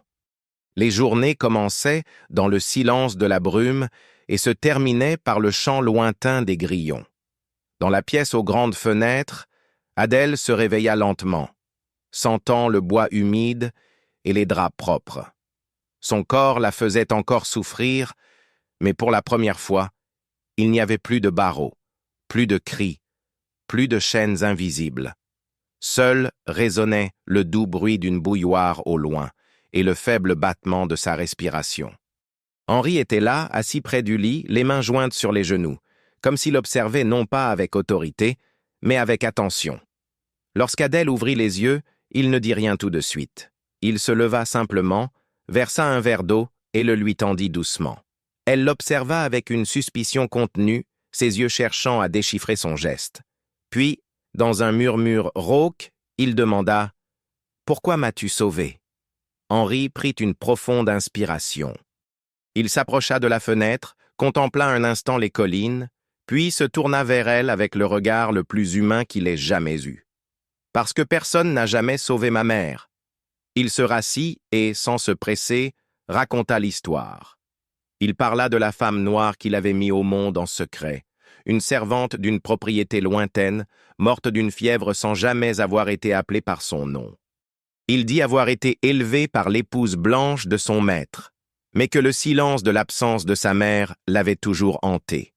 Les journées commençaient dans le silence de la brume et se terminaient par le chant lointain des grillons. Dans la pièce aux grandes fenêtres, Adèle se réveilla lentement, sentant le bois humide et les draps propres. Son corps la faisait encore souffrir, mais pour la première fois, il n'y avait plus de barreaux, plus de cris, plus de chaînes invisibles. Seul résonnait le doux bruit d'une bouilloire au loin et le faible battement de sa respiration. Henri était là, assis près du lit, les mains jointes sur les genoux, comme s'il observait non pas avec autorité, mais avec attention. Lorsqu'Adèle ouvrit les yeux, il ne dit rien tout de suite. Il se leva simplement, versa un verre d'eau et le lui tendit doucement. Elle l'observa avec une suspicion contenue, ses yeux cherchant à déchiffrer son geste. Puis, dans un murmure rauque, il demanda « Pourquoi m'as-tu sauvé ?» Henri prit une profonde inspiration. Il s'approcha de la fenêtre, contempla un instant les collines, puis se tourna vers elle avec le regard le plus humain qu'il ait jamais eu. « Parce que personne n'a jamais sauvé ma mère. » Il se rassit et, sans se presser, raconta l'histoire. Il parla de la femme noire qu'il avait mis au monde en secret, une servante d'une propriété lointaine, morte d'une fièvre sans jamais avoir été appelée par son nom. Il dit avoir été élevé par l'épouse blanche de son maître, mais que le silence de l'absence de sa mère l'avait toujours hanté.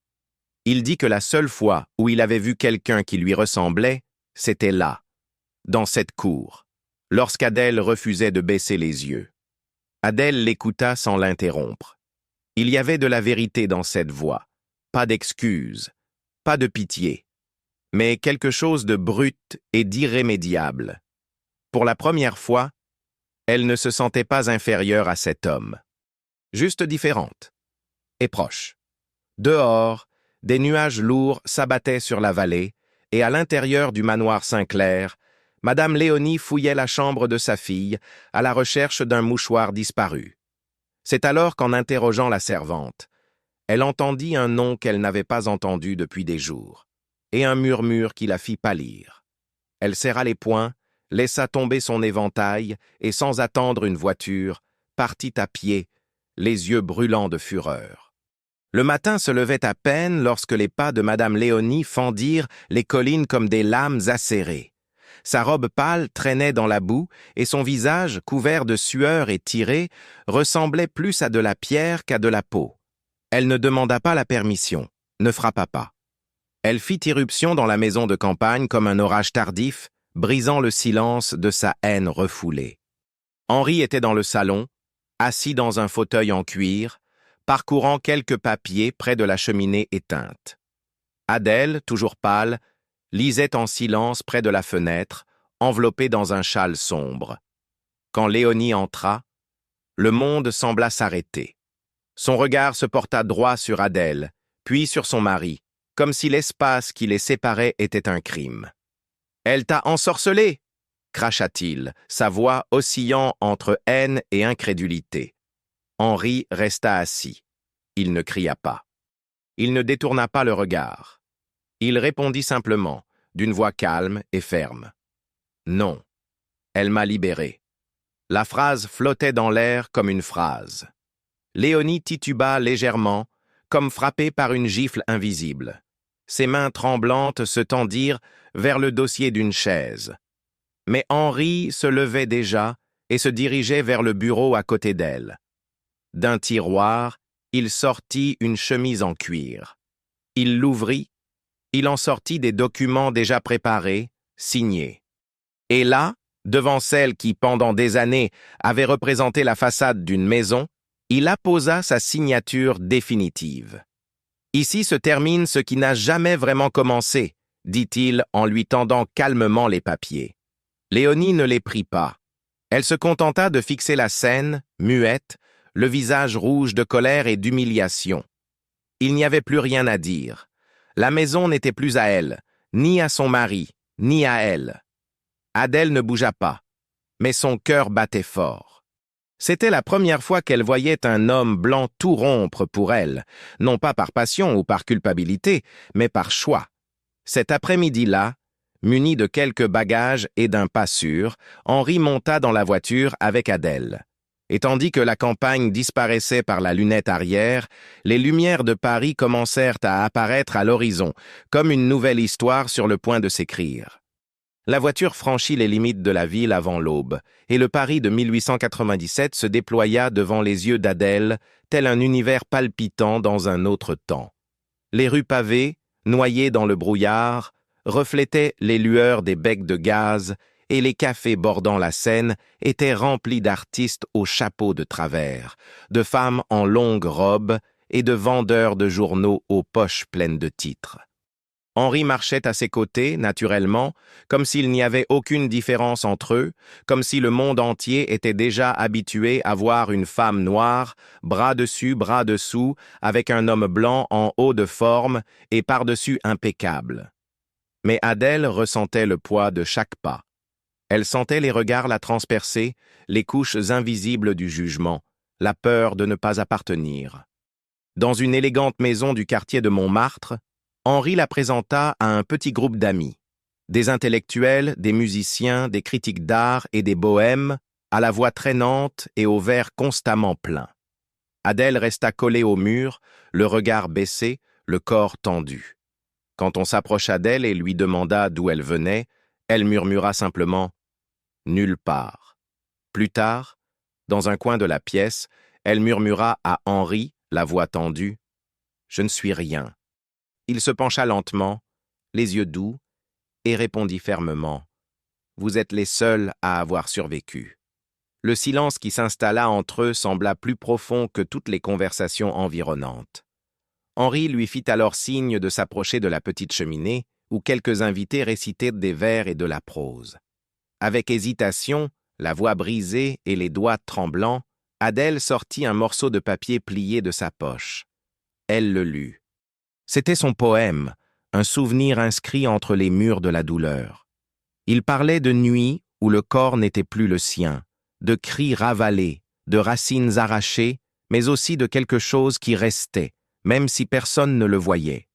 Il dit que la seule fois où il avait vu quelqu'un qui lui ressemblait, c'était là, dans cette cour, lorsqu'Adèle refusait de baisser les yeux. Adèle l'écouta sans l'interrompre. Il y avait de la vérité dans cette voix, pas d'excuse, pas de pitié, mais quelque chose de brut et d'irrémédiable. Pour la première fois, elle ne se sentait pas inférieure à cet homme, juste différente et proche. Dehors, des nuages lourds s'abattaient sur la vallée, et à l'intérieur du manoir Saint-Clair, Madame Léonie fouillait la chambre de sa fille à la recherche d'un mouchoir disparu. C'est alors qu'en interrogeant la servante, elle entendit un nom qu'elle n'avait pas entendu depuis des jours, et un murmure qui la fit pâlir. Elle serra les poings, laissa tomber son éventail, et sans attendre une voiture, partit à pied, les yeux brûlants de fureur. Le matin se levait à peine lorsque les pas de Madame Léonie fendirent les collines comme des lames acérées. Sa robe pâle traînait dans la boue et son visage, couvert de sueur et tiré, ressemblait plus à de la pierre qu'à de la peau. Elle ne demanda pas la permission, ne frappa pas. Elle fit irruption dans la maison de campagne comme un orage tardif, brisant le silence de sa haine refoulée. Henri était dans le salon, assis dans un fauteuil en cuir, parcourant quelques papiers près de la cheminée éteinte. Adèle, toujours pâle, lisait en silence près de la fenêtre, enveloppée dans un châle sombre. Quand Léonie entra, le monde sembla s'arrêter. Son regard se porta droit sur Adèle, puis sur son mari, comme si l'espace qui les séparait était un crime. « Elle t'a ensorcelé !» cracha-t-il, sa voix oscillant entre haine et incrédulité. Henri resta assis. Il ne cria pas. Il ne détourna pas le regard. Il répondit simplement, d'une voix calme et ferme. « Non, elle m'a libéré. » La phrase flottait dans l'air comme une phrase. Léonie tituba légèrement, comme frappée par une gifle invisible. Ses mains tremblantes se tendirent vers le dossier d'une chaise. Mais Henri se levait déjà et se dirigeait vers le bureau à côté d'elle. D'un tiroir, il sortit une chemise en cuir. Il l'ouvrit. Il en sortit des documents déjà préparés, signés. Et là, devant celle qui, pendant des années, avait représenté la façade d'une maison, il apposa sa signature définitive. « Ici se termine ce qui n'a jamais vraiment commencé », dit-il en lui tendant calmement les papiers. Léonie ne les prit pas. Elle se contenta de fixer la scène, muette, le visage rouge de colère et d'humiliation. Il n'y avait plus rien à dire. La maison n'était plus à elle, ni à son mari, ni à elle. Adèle ne bougea pas, mais son cœur battait fort. C'était la première fois qu'elle voyait un homme blanc tout rompre pour elle, non pas par passion ou par culpabilité, mais par choix. Cet après-midi-là, muni de quelques bagages et d'un pas sûr, Henri monta dans la voiture avec Adèle. Et tandis que la campagne disparaissait par la lunette arrière, les lumières de Paris commencèrent à apparaître à l'horizon, comme une nouvelle histoire sur le point de s'écrire. La voiture franchit les limites de la ville avant l'aube, et le Paris de 1897 se déploya devant les yeux d'Adèle, tel un univers palpitant dans un autre temps. Les rues pavées, noyées dans le brouillard, reflétaient les lueurs des becs de gaz, et les cafés bordant la Seine étaient remplis d'artistes aux chapeaux de travers, de femmes en longues robes et de vendeurs de journaux aux poches pleines de titres. Henri marchait à ses côtés, naturellement, comme s'il n'y avait aucune différence entre eux, comme si le monde entier était déjà habitué à voir une femme noire, bras dessus, bras dessous, avec un homme blanc en haut de forme et par-dessus impeccable. Mais Adèle ressentait le poids de chaque pas. Elle sentait les regards la transpercer, les couches invisibles du jugement, la peur de ne pas appartenir. Dans une élégante maison du quartier de Montmartre, Henri la présenta à un petit groupe d'amis. Des intellectuels, des musiciens, des critiques d'art et des bohèmes, à la voix traînante et au verre constamment plein. Adèle resta collée au mur, le regard baissé, le corps tendu. Quand on s'approcha d'elle et lui demanda d'où elle venait, elle murmura simplement « Nulle part ». Plus tard, dans un coin de la pièce, elle murmura à Henri, la voix tendue « Je ne suis rien ». Il se pencha lentement, les yeux doux, et répondit fermement « Vous êtes les seuls à avoir survécu ». Le silence qui s'installa entre eux sembla plus profond que toutes les conversations environnantes. Henri lui fit alors signe de s'approcher de la petite cheminée, où quelques invités récitaient des vers et de la prose. Avec hésitation, la voix brisée et les doigts tremblants, Adèle sortit un morceau de papier plié de sa poche. Elle le lut. C'était son poème, un souvenir inscrit entre les murs de la douleur. Il parlait de nuits où le corps n'était plus le sien, de cris ravalés, de racines arrachées, mais aussi de quelque chose qui restait, même si personne ne le voyait.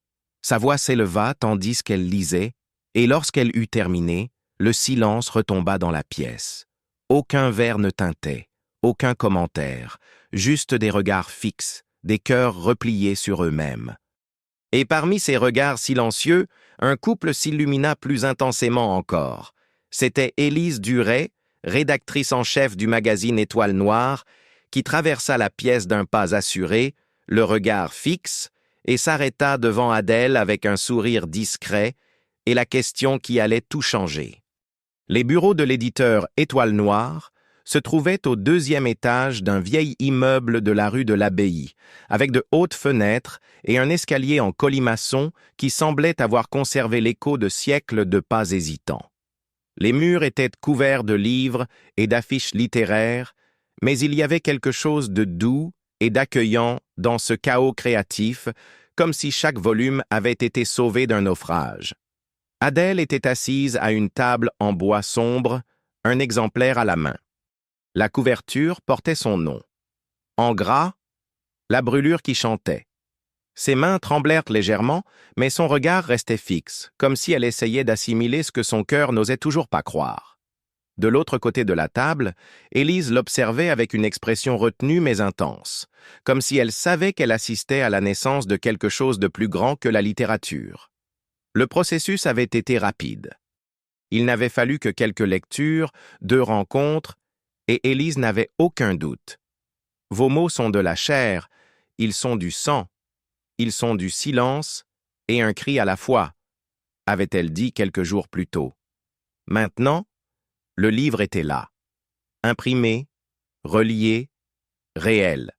Sa voix s'éleva tandis qu'elle lisait, et lorsqu'elle eut terminé, le silence retomba dans la pièce. Aucun verre ne tintait, aucun commentaire, juste des regards fixes, des cœurs repliés sur eux-mêmes. Et parmi ces regards silencieux, un couple s'illumina plus intensément encore. C'était Élise Duret, rédactrice en chef du magazine Étoile Noire, qui traversa la pièce d'un pas assuré, le regard fixe, et s'arrêta devant Adèle avec un sourire discret et la question qui allait tout changer. Les bureaux de l'éditeur Étoile Noire se trouvaient au 2e étage d'un vieil immeuble de la rue de l'Abbaye, avec de hautes fenêtres et un escalier en colimaçon qui semblait avoir conservé l'écho de siècles de pas hésitants. Les murs étaient couverts de livres et d'affiches littéraires, mais il y avait quelque chose de doux et d'accueillant dans ce chaos créatif, comme si chaque volume avait été sauvé d'un naufrage. Adèle était assise à une table en bois sombre, un exemplaire à la main. La couverture portait son nom. En gras, la brûlure qui chantait. Ses mains tremblèrent légèrement, mais son regard restait fixe, comme si elle essayait d'assimiler ce que son cœur n'osait toujours pas croire. De l'autre côté de la table, Élise l'observait avec une expression retenue mais intense, comme si elle savait qu'elle assistait à la naissance de quelque chose de plus grand que la littérature. Le processus avait été rapide. Il n'avait fallu que quelques lectures, 2 rencontres, et Élise n'avait aucun doute. Vos mots sont de la chair, ils sont du sang, ils sont du silence et un cri à la fois, avait-elle dit quelques jours plus tôt. Maintenant, le livre était là, imprimé, relié, réel.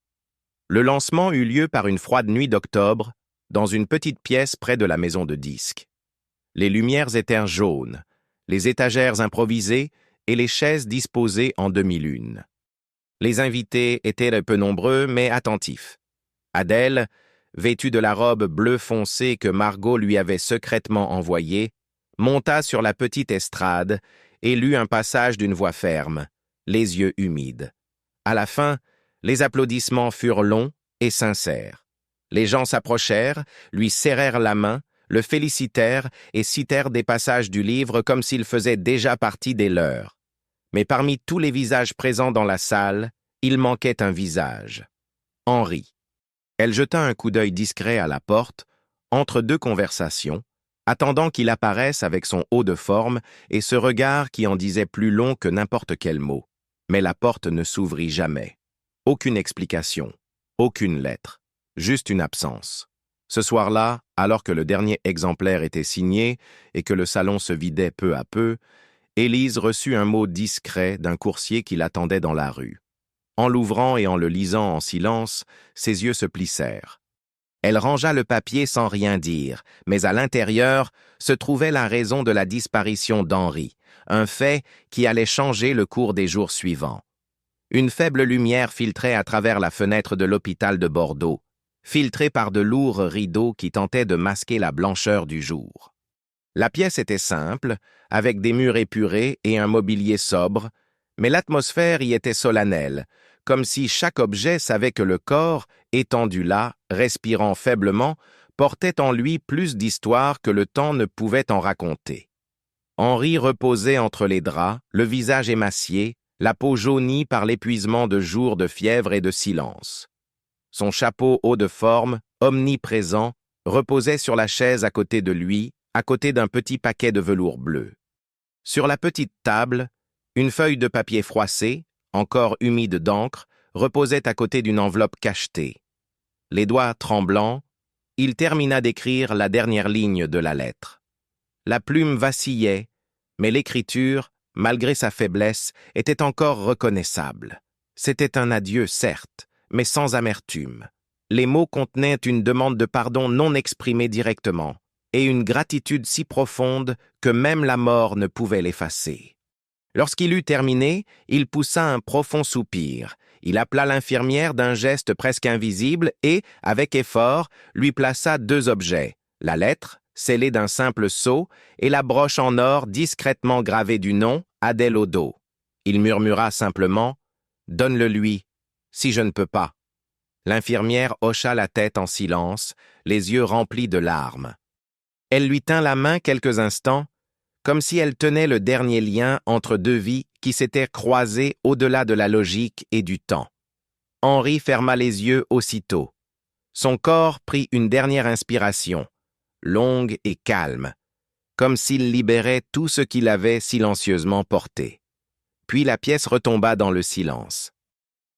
Le lancement eut lieu par une froide nuit d'octobre, dans une petite pièce près de la maison de disques. Les lumières étaient jaunes, les étagères improvisées et les chaises disposées en demi-lune. Les invités étaient peu nombreux, mais attentifs. Adèle, vêtue de la robe bleu foncé que Margot lui avait secrètement envoyée, monta sur la petite estrade et lut un passage d'une voix ferme, les yeux humides. À la fin, les applaudissements furent longs et sincères. Les gens s'approchèrent, lui serrèrent la main, le félicitèrent et citèrent des passages du livre comme s'il faisait déjà partie des leurs. Mais parmi tous les visages présents dans la salle, il manquait un visage. Henri. Elle jeta un coup d'œil discret à la porte, entre 2 conversations, attendant qu'il apparaisse avec son haut de forme et ce regard qui en disait plus long que n'importe quel mot. Mais la porte ne s'ouvrit jamais. Aucune explication, aucune lettre, juste une absence. Ce soir-là, alors que le dernier exemplaire était signé et que le salon se vidait peu à peu, Élise reçut un mot discret d'un coursier qui l'attendait dans la rue. En l'ouvrant et en le lisant en silence, ses yeux se plissèrent. Elle rangea le papier sans rien dire, mais à l'intérieur se trouvait la raison de la disparition d'Henri, un fait qui allait changer le cours des jours suivants. Une faible lumière filtrait à travers la fenêtre de l'hôpital de Bordeaux, filtrée par de lourds rideaux qui tentaient de masquer la blancheur du jour. La pièce était simple, avec des murs épurés et un mobilier sobre, mais l'atmosphère y était solennelle, comme si chaque objet savait que le corps, étendu là, respirant faiblement, portait en lui plus d'histoire que le temps ne pouvait en raconter. Henri reposait entre les draps, le visage émacié, la peau jaunie par l'épuisement de jours de fièvre et de silence. Son chapeau haut de forme, omniprésent, reposait sur la chaise à côté de lui, à côté d'un petit paquet de velours bleu. Sur la petite table, une feuille de papier froissé, encore humide d'encre, reposait à côté d'une enveloppe cachetée. Les doigts tremblants, il termina d'écrire la dernière ligne de la lettre. La plume vacillait, mais l'écriture, malgré sa faiblesse, était encore reconnaissable. C'était un adieu, certes, mais sans amertume. Les mots contenaient une demande de pardon non exprimée directement, et une gratitude si profonde que même la mort ne pouvait l'effacer. Lorsqu'il eut terminé, il poussa un profond soupir. Il appela l'infirmière d'un geste presque invisible et, avec effort, lui plaça 2 objets, la lettre, scellée d'un simple sceau, et la broche en or discrètement gravée du nom « Adèle au dos ». Il murmura simplement « Donne-le-lui, si je ne peux pas ». L'infirmière hocha la tête en silence, les yeux remplis de larmes. Elle lui tint la main quelques instants, comme si elle tenait le dernier lien entre 2 vies qui s'étaient croisées au-delà de la logique et du temps. Henri ferma les yeux aussitôt. Son corps prit une dernière inspiration, longue et calme, comme s'il libérait tout ce qu'il avait silencieusement porté. Puis la pièce retomba dans le silence.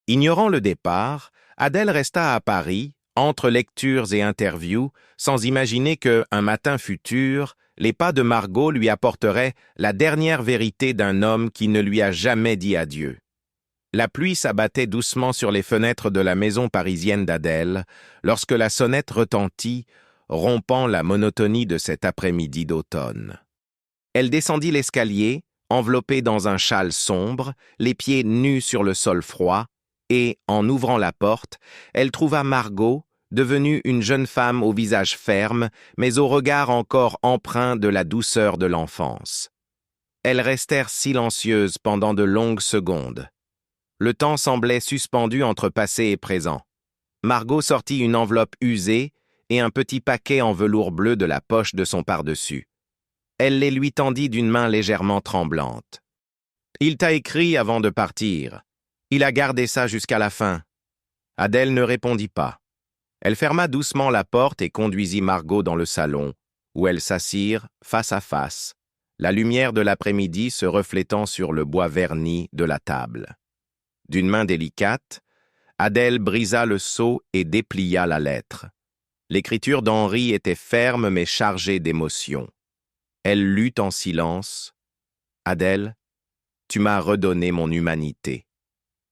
Ignorant le départ, Adèle resta à Paris, entre lectures et interviews, sans imaginer que, un matin futur, les pas de Margot lui apporteraient la dernière vérité d'un homme qui ne lui a jamais dit adieu. La pluie s'abattait doucement sur les fenêtres de la maison parisienne d'Adèle, lorsque la sonnette retentit, rompant la monotonie de cet après-midi d'automne. Elle descendit l'escalier, enveloppée dans un châle sombre, les pieds nus sur le sol froid, et, en ouvrant la porte, elle trouva Margot, devenue une jeune femme au visage ferme, mais au regard encore empreint de la douceur de l'enfance. Elles restèrent silencieuses pendant de longues secondes. Le temps semblait suspendu entre passé et présent. Margot sortit une enveloppe usée et un petit paquet en velours bleu de la poche de son pardessus. Elle les lui tendit d'une main légèrement tremblante. « Il t'a écrit avant de partir. Il a gardé ça jusqu'à la fin. » Adèle ne répondit pas. Elle ferma doucement la porte et conduisit Margot dans le salon, où elles s'assirent face à face, la lumière de l'après-midi se reflétant sur le bois verni de la table. D'une main délicate, Adèle brisa le sceau et déplia la lettre. L'écriture d'Henri était ferme mais chargée d'émotion. Elle lut en silence. « Adèle, tu m'as redonné mon humanité.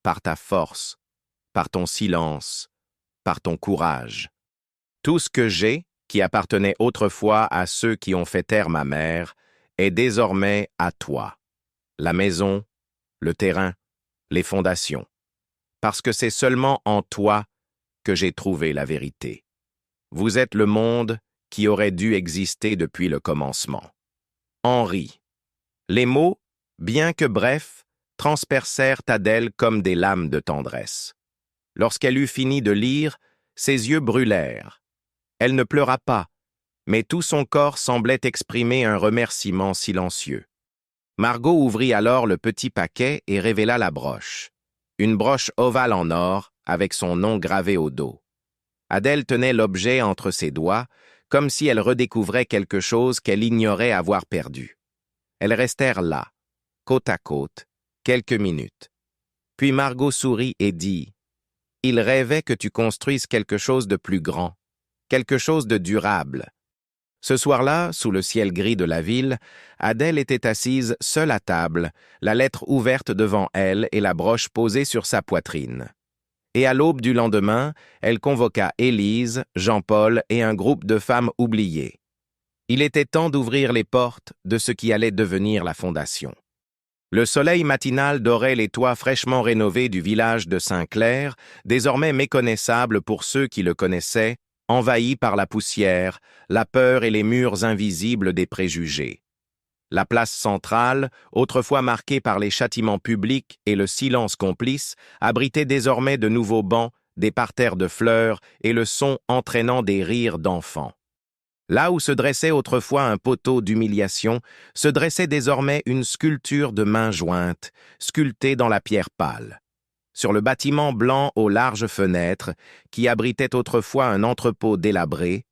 Par ta force, par ton silence, par ton courage. Tout ce que j'ai, qui appartenait autrefois à ceux qui ont fait taire ma mère, est désormais à toi. La maison, le terrain, les fondations. Parce que c'est seulement en toi que j'ai trouvé la vérité. Vous êtes le monde qui aurait dû exister depuis le commencement. Henri. » Les mots, bien que brefs, transpercèrent Adèle comme des lames de tendresse. Lorsqu'elle eut fini de lire, ses yeux brûlèrent. Elle ne pleura pas, mais tout son corps semblait exprimer un remerciement silencieux. Margot ouvrit alors le petit paquet et révéla la broche. Une broche ovale en or, avec son nom gravé au dos. Adèle tenait l'objet entre ses doigts, comme si elles redécouvraient quelque chose qu'elles ignoraient avoir perdu. Elles restèrent là, côte à côte, quelques minutes. Puis Margot sourit et dit « Il rêvait que tu construises quelque chose de plus grand, quelque chose de durable. » Ce soir-là, sous le ciel gris de la ville, Adèle était assise seule à table, la lettre ouverte devant elle et la broche posée sur sa poitrine. Et à l'aube du lendemain, elle convoqua Élise, Jean-Paul et un groupe de femmes oubliées. Il était temps d'ouvrir les portes de ce qui allait devenir la fondation. Le soleil matinal dorait les toits fraîchement rénovés du village de Saint-Clair, désormais méconnaissable pour ceux qui le connaissaient, envahi par la poussière, la peur et les murs invisibles des préjugés. La place centrale, autrefois marquée par les châtiments publics et le silence complice, abritait désormais de nouveaux bancs, des parterres de fleurs et le son entraînant des rires d'enfants. Là où se dressait autrefois un poteau d'humiliation, se dressait désormais une sculpture de mains jointes, sculptée dans la pierre pâle. Sur le bâtiment blanc aux larges fenêtres, qui abritait autrefois un entrepôt délabré,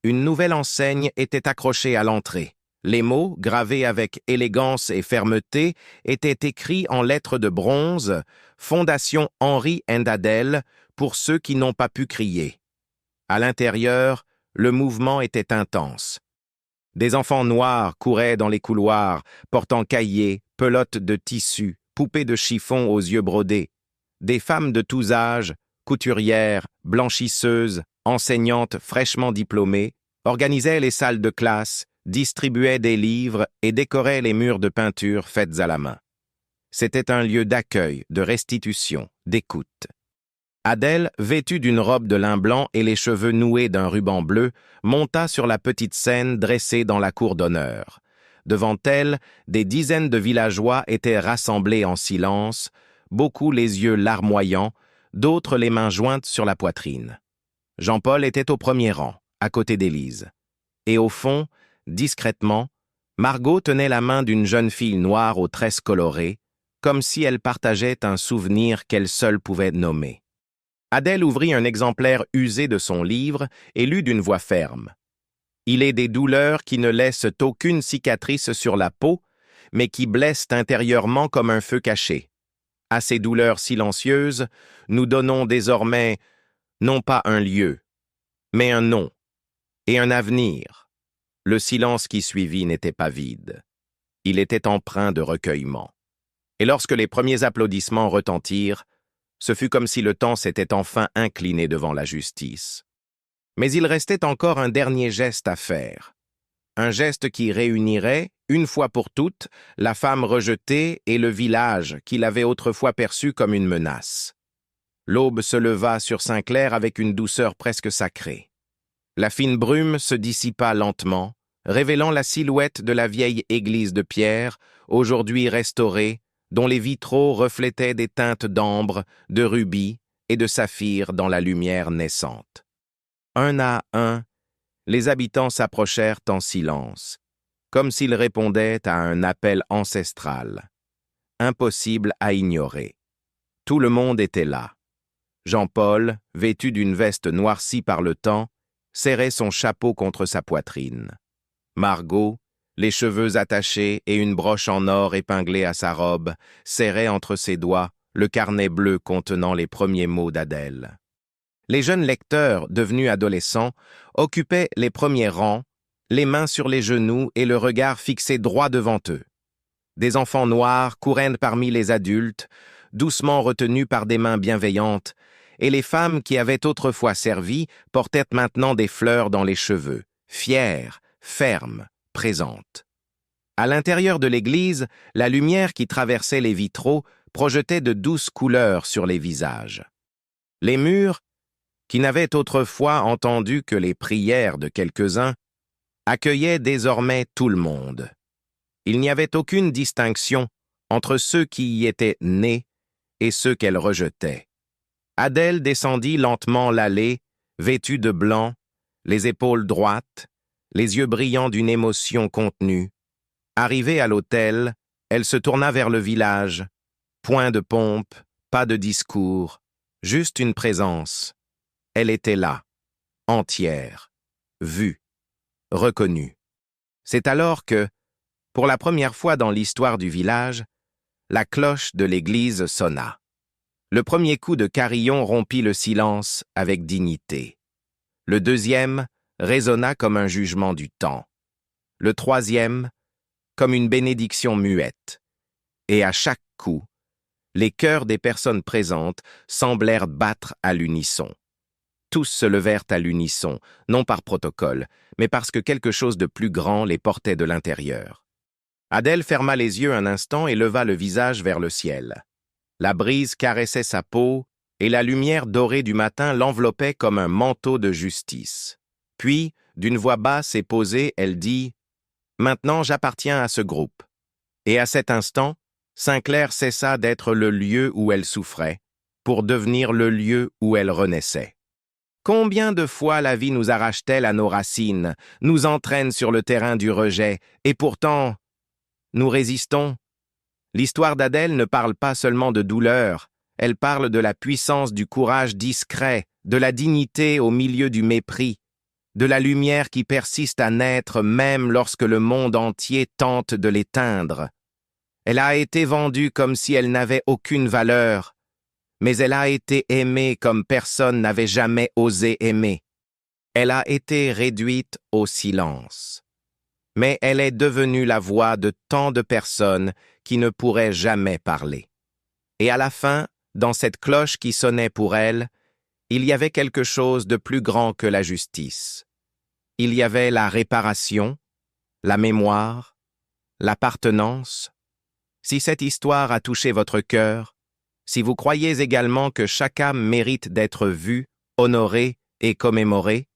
une nouvelle enseigne était accrochée à l'entrée. Les mots, gravés avec élégance et fermeté, étaient écrits en lettres de bronze « Fondation Henri and Adèle » pour ceux qui n'ont pas pu crier. À l'intérieur, le mouvement était intense. Des enfants noirs couraient dans les couloirs, portant cahiers, pelotes de tissu, poupées de chiffon aux yeux brodés. Des femmes de tous âges, couturières, blanchisseuses, enseignantes fraîchement diplômées, organisaient les salles de classe, distribuaient des livres et décoraient les murs de peinture faites à la main. C'était un lieu d'accueil, de restitution, d'écoute. Adèle, vêtue d'une robe de lin blanc et les cheveux noués d'un ruban bleu, monta sur la petite scène dressée dans la cour d'honneur. Devant elle, des dizaines de villageois étaient rassemblés en silence, beaucoup les yeux larmoyants, d'autres les mains jointes sur la poitrine. Jean-Paul était au premier rang, à côté d'Élise. Et au fond, discrètement, Margot tenait la main d'une jeune fille noire aux tresses colorées, comme si elle partageait un souvenir qu'elle seule pouvait nommer. Adèle ouvrit un exemplaire usé de son livre et lut d'une voix ferme. « Il est des douleurs qui ne laissent aucune cicatrice sur la peau, mais qui blessent intérieurement comme un feu caché. À ces douleurs silencieuses, nous donnons désormais non pas un lieu, mais un nom et un avenir. » Le silence qui suivit n'était pas vide. Il était empreint de recueillement. Et lorsque les premiers applaudissements retentirent, ce fut comme si le temps s'était enfin incliné devant la justice. Mais il restait encore un dernier geste à faire. Un geste qui réunirait, une fois pour toutes, la femme rejetée et le village qui l'avait autrefois perçue comme une menace. L'aube se leva sur Saint-Clair avec une douceur presque sacrée. La fine brume se dissipa lentement, révélant la silhouette de la vieille église de pierre, aujourd'hui restaurée, dont les vitraux reflétaient des teintes d'ambre, de rubis et de saphir dans la lumière naissante. Un à un, les habitants s'approchèrent en silence, comme s'ils répondaient à un appel ancestral, impossible à ignorer. Tout le monde était là. Jean-Paul, vêtu d'une veste noircie par le temps, serrait son chapeau contre sa poitrine. Margot, les cheveux attachés et une broche en or épinglée à sa robe, serrait entre ses doigts le carnet bleu contenant les premiers mots d'Adèle. Les jeunes lecteurs, devenus adolescents, occupaient les premiers rangs, les mains sur les genoux et le regard fixé droit devant eux. Des enfants noirs couraient parmi les adultes, doucement retenus par des mains bienveillantes, et les femmes qui avaient autrefois servi portaient maintenant des fleurs dans les cheveux, fières, fermes, présente. À l'intérieur de l'église, la lumière qui traversait les vitraux projetait de douces couleurs sur les visages. Les murs, qui n'avaient autrefois entendu que les prières de quelques-uns, accueillaient désormais tout le monde. Il n'y avait aucune distinction entre ceux qui y étaient nés et ceux qu'elle rejetait. Adèle descendit lentement l'allée, vêtue de blanc, les épaules droites, les yeux brillants d'une émotion contenue. Arrivée à l'hôtel, elle se tourna vers le village. Point de pompe, pas de discours, juste une présence. Elle était là, entière, vue. reconnu. C'est alors que, pour la première fois dans l'histoire du village, la cloche de l'église sonna. Le premier coup de carillon rompit le silence avec dignité. Le deuxième résonna comme un jugement du temps. Le troisième, comme une bénédiction muette. Et à chaque coup, les cœurs des personnes présentes semblèrent battre à l'unisson. Tous se levèrent à l'unisson, non par protocole, mais parce que quelque chose de plus grand les portait de l'intérieur. Adèle ferma les yeux un instant et leva le visage vers le ciel. La brise caressait sa peau et la lumière dorée du matin l'enveloppait comme un manteau de justice. Puis, d'une voix basse et posée, elle dit « Maintenant, j'appartiens à ce groupe. » Et à cet instant, Saint-Clair cessa d'être le lieu où elle souffrait, pour devenir le lieu où elle renaissait. Combien de fois la vie nous arrache-t-elle à nos racines, nous entraîne sur le terrain du rejet, et pourtant, nous résistons. L'histoire d'Adèle ne parle pas seulement de douleur, elle parle de la puissance du courage discret, de la dignité au milieu du mépris, de la lumière qui persiste à naître même lorsque le monde entier tente de l'éteindre. Elle a été vendue comme si elle n'avait aucune valeur, mais elle a été aimée comme personne n'avait jamais osé aimer. Elle a été réduite au silence. Mais elle est devenue la voix de tant de personnes qui ne pourraient jamais parler. Et à la fin, dans cette cloche qui sonnait pour elle, il y avait quelque chose de plus grand que la justice. Il y avait la réparation, la mémoire, l'appartenance. Si cette histoire a touché votre cœur, si vous croyez également que chaque âme mérite d'être vue, honorée et commémorée,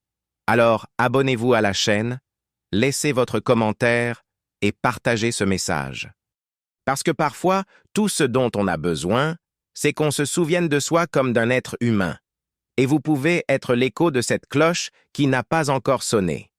alors abonnez-vous à la chaîne, laissez votre commentaire et partagez ce message. Parce que parfois, tout ce dont on a besoin, c'est qu'on se souvienne de soi comme d'un être humain. Et vous pouvez être l'écho de cette cloche qui n'a pas encore sonné.